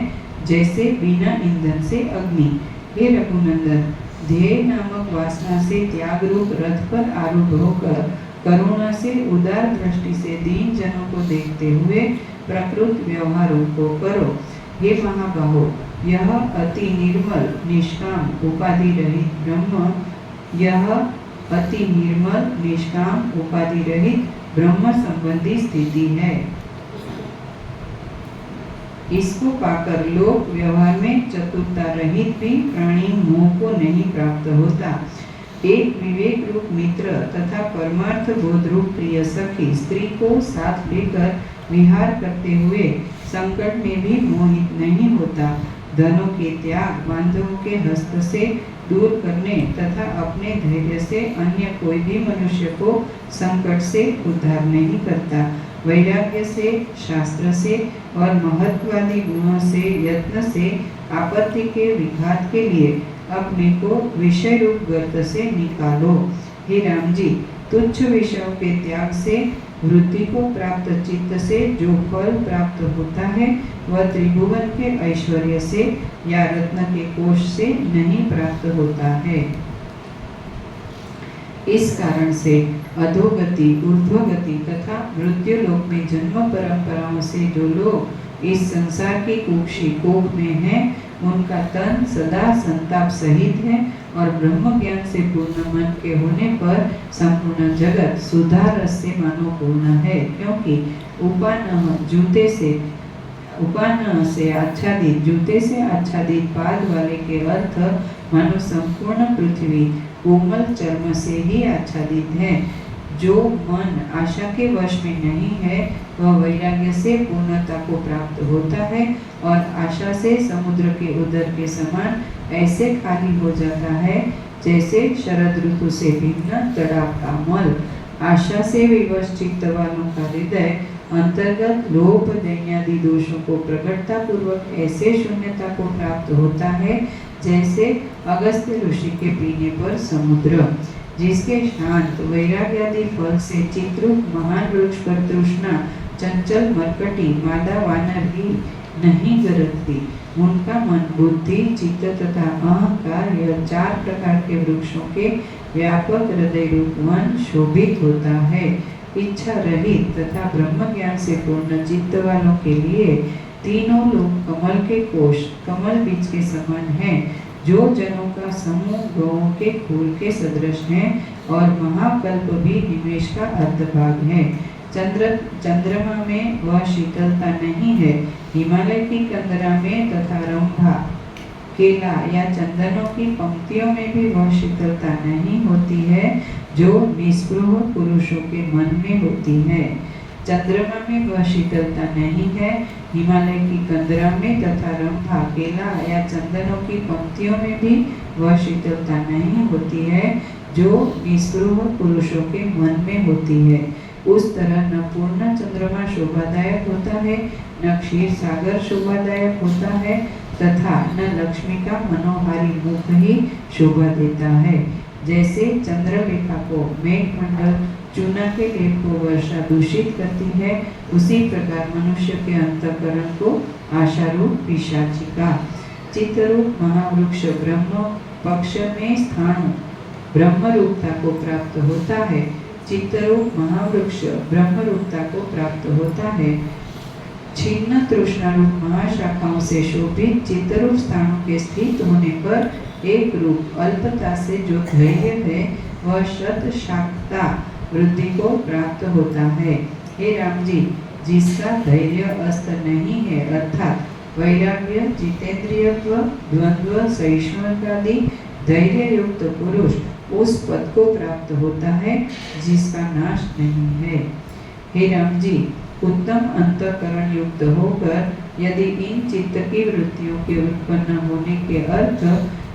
Speaker 1: जैसे बिना ईंधन से अग्नि। हे रघुनंदन, ध्येय नामक वासना से त्याग रूप रथ पर आरूढ़ होकर करुणा से उदार दृष्टि से दीन जनों को देखते हुए प्रकृत व्यवहारों को करो। हे महाबाहो, यह अति निर्मल निष्काम उपाधि रहित ब्रह्म, यह अति निर्मल निष्काम उपाधि रहित ब्रह्म संबंधी स्थिति है। इसको पाकर लोक व्यवहार में चतुरता रहित भी प्राणी मोह को नहीं प्राप्त होता। एक विवेक रूप मित्र तथा परमार्थ बोध रूप प्रिय सखी स्त्री को साथ लेकर विहार करते हुए संकट में भी मोहित नहीं होता। धनों के त्याग बांधवों के हस्त से दूर करने तथा अपने धैर्य से अन्य कोई भी मनुष्य को संकट से उद्धार नहीं करता। वैराग्य से, शास्त्र से और महत्वादी गुणों से, यत्न से आपत्ति के विघात के लिए अपने को विषय रूप गर्त से निकालो। हे राम जी, तुच्छ विषयों के त्याग से, वृत्ति को प्राप्त चित्त से जो फल प्राप्त होता है वह त्रिभुवन के ऐश्वर्य से या रत्न के कोष से नहीं प्राप्त होता है। इस कारण से अधोगति, ऊर्ध्वगति तथा मृत्यु लोक में जन्म परंपराओं से जो लोग इस संसार की कुक्षी कोप में हैं, उनका तन सदा संताप सहित है और ब्रह्म ज्ञान से पूर्ण मन के होने पर संपूर्ण जगत सुधा रस से मानो पूर्ण है। क्योंकि उपान से आच्छादित पाद वाले के अर्थ मानो संपूर्ण पृथ्वी कोमल चर्म से ही आच्छादित है। जो मन आशा के वश में नहीं है वह वैराग्य से पूर्णता को प्राप्त होता है और आशा से समुद्र के उदर के समान ऐसे खाली हो जाता है जैसे शरद ऋतु से भिन्न तड़ाव का मल। आशा से विवश चित्त वालों का हृदय अंतर्गत लोभ दैन्यादि दोषों को प्रकटता पूर्वक ऐसे शून्यता को प्राप्त होता है जैसे अगस्त्य ऋषि के पीने पर समुद्र, जिसके शांत वैराग्यादि फल से चित्रूप महान वृक्ष पर तृष्णा चंचल मरकटी मादा वानर ही नहीं गरजती। उनका मन, बुद्धि, चित्त तथा अहंकार यह चार प्रकार के वृक्षों के व्यापक हृदय रूप वन शोभित होता है। इच्छा रहित तथा ब्रह्म ज्ञान से पूर्ण चित्त वालों के लिए तीनों लोग कमल के कोश, कमल बीज के समान हैं, जो जनों का समूह गौओं के फूल के सदृश है और महाकल्प भी निमेष का अर्धभाग है। चंद्रमा में वह शीतलता नहीं है। हिमालय की कंदरा में तथा रंभा, केला या चंदनों की पंक्तियों में भी वह शीतलता नहीं होती है जो निस्पृह पुरुषों के मन में होती है। चंद्रमा में वह शीतलता नहीं है। हिमालय की कंदरा में तथा रंभा, केला या चंदनों की पंक्तियों में भी वह शीतलता नहीं होती है जो निस्पृह पुरुषों के मन में होती है। उस तरह न पूर्ण चंद्रमा शोभादायक होता है, न क्षीर सागर शोभादायक होता है तथा न लक्ष्मी का मनोहारी मुख ही शोभा देता है। जैसे चंद्रलेखा को मेघमंडल चूना के लेप को वर्षा दूषित करती है, उसी प्रकार मनुष्य के अंतःकरण को आशारूप पिशाचिका चित्तरूप महावृक्ष ब्रह्म पक्ष में स्थान ब्रह्म रूपता को प्राप्त होता है। चित्तरूप महावृक्ष ब्रह्म रूपता को प्राप्त होता है। छिन्न तृष्णा रूप महाशाखाओं से शोभित चित्तरूप स्थानों के स्थित होने पर एक रूप अल्पता से जो धैर्य है वह शत शाखता वृद्धि को प्राप्त होता है। हे राम जी, जिसका धैर्य अस्त नहीं है अर्थात वैराग्य, जितेंद्रियत्व, द्वंद्व, सहिष्णुतादि धैर्य युक्त पुरुष उस पद को प्राप्त होता है जिसका नाश नहीं है। हे राम जी, उत्तम अंतःकरण युक्त होकर यदि इन चित्त की वृत्तियों के उत्पन्न होने के अर्थ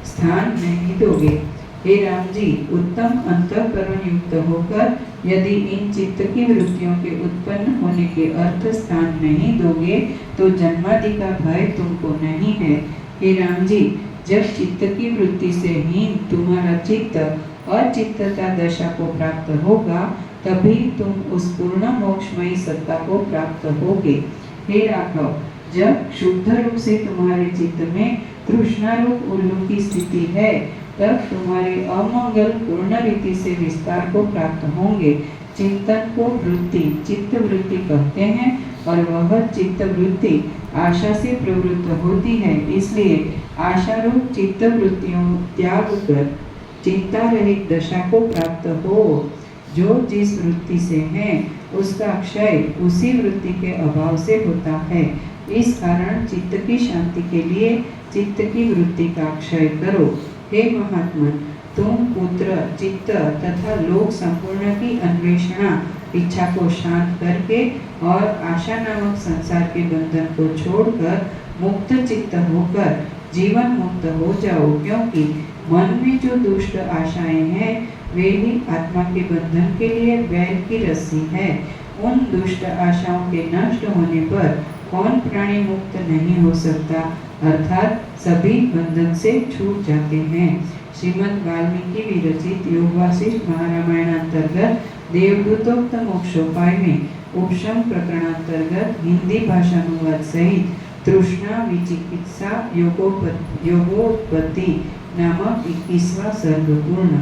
Speaker 1: स्थान नहीं दोगे, हे राम जी, उत्तम अंतःकरण युक्त होकर यदि इन चित्त की वृत्तियों के उत्पन्न होने के अर्थ स्थान नहीं दोगे तो जन्मादि का भय तुमको नहीं है। हे राम जी, जब चित्त की वृत्ति से हीन तुम्हारा चित्त अचित्तता दशा को प्राप्त होगा तभी तुम उस पूर्ण मोक्षमयी सत्ता को प्राप्त होगे। हे राघव, जब शुद्ध रूप से तुम्हारे चित्त में तृष्णा रूप उल्लू की स्थिति है तब तुम्हारे अमंगल पूर्ण रीति से विस्तार को प्राप्त होंगे। चिंतन को वृत्ति, चित्त वृत्ति कहते हैं और वह चित्त वृत्ति आशा से प्रवृत्त होती है। इसलिए आशा रूप चित्त वृत्तियों त्याग कर चिंता रहित दशा को प्राप्त हो। जो जिस वृत्ति से है उसका क्षय उसी वृत्ति के अभाव से होता है। इस कारण चित्त की शांति के लिए चित्त की वृत्ति का क्षय करो। हे महात्मा, तुम पुत्र, चित्त तथा लोक संपूर्ण की अन्वेषणा इच्छा को शांत करके और आशा नामक संसार के बंधन को छोड़कर मुक्त चित्त होकर जीवन मुक्त हो जाओ, क्योंकि मन में जो दुष्ट आशाएं हैं वे ही आत्मा के बंधन के लिए बैल की रस्सी है। उन दुष्ट आशाओं के नष्ट होने पर कौन प्राणी मुक्त नहीं हो सकता, अर्थात सभी बंधन से छूट जाते हैं। श्रीमद् वाल्मीकि विरचित योग वासिष्ठ महारामायण अंतर्गत देवदूतोक्त मोक्षोपाय में उपशम प्रकरणांतर्गत हिंदी भाषानुवाद सहित तृष्णा विचिकित्सा योगोपत्ति नामक 21वां सर्ग पूर्ण।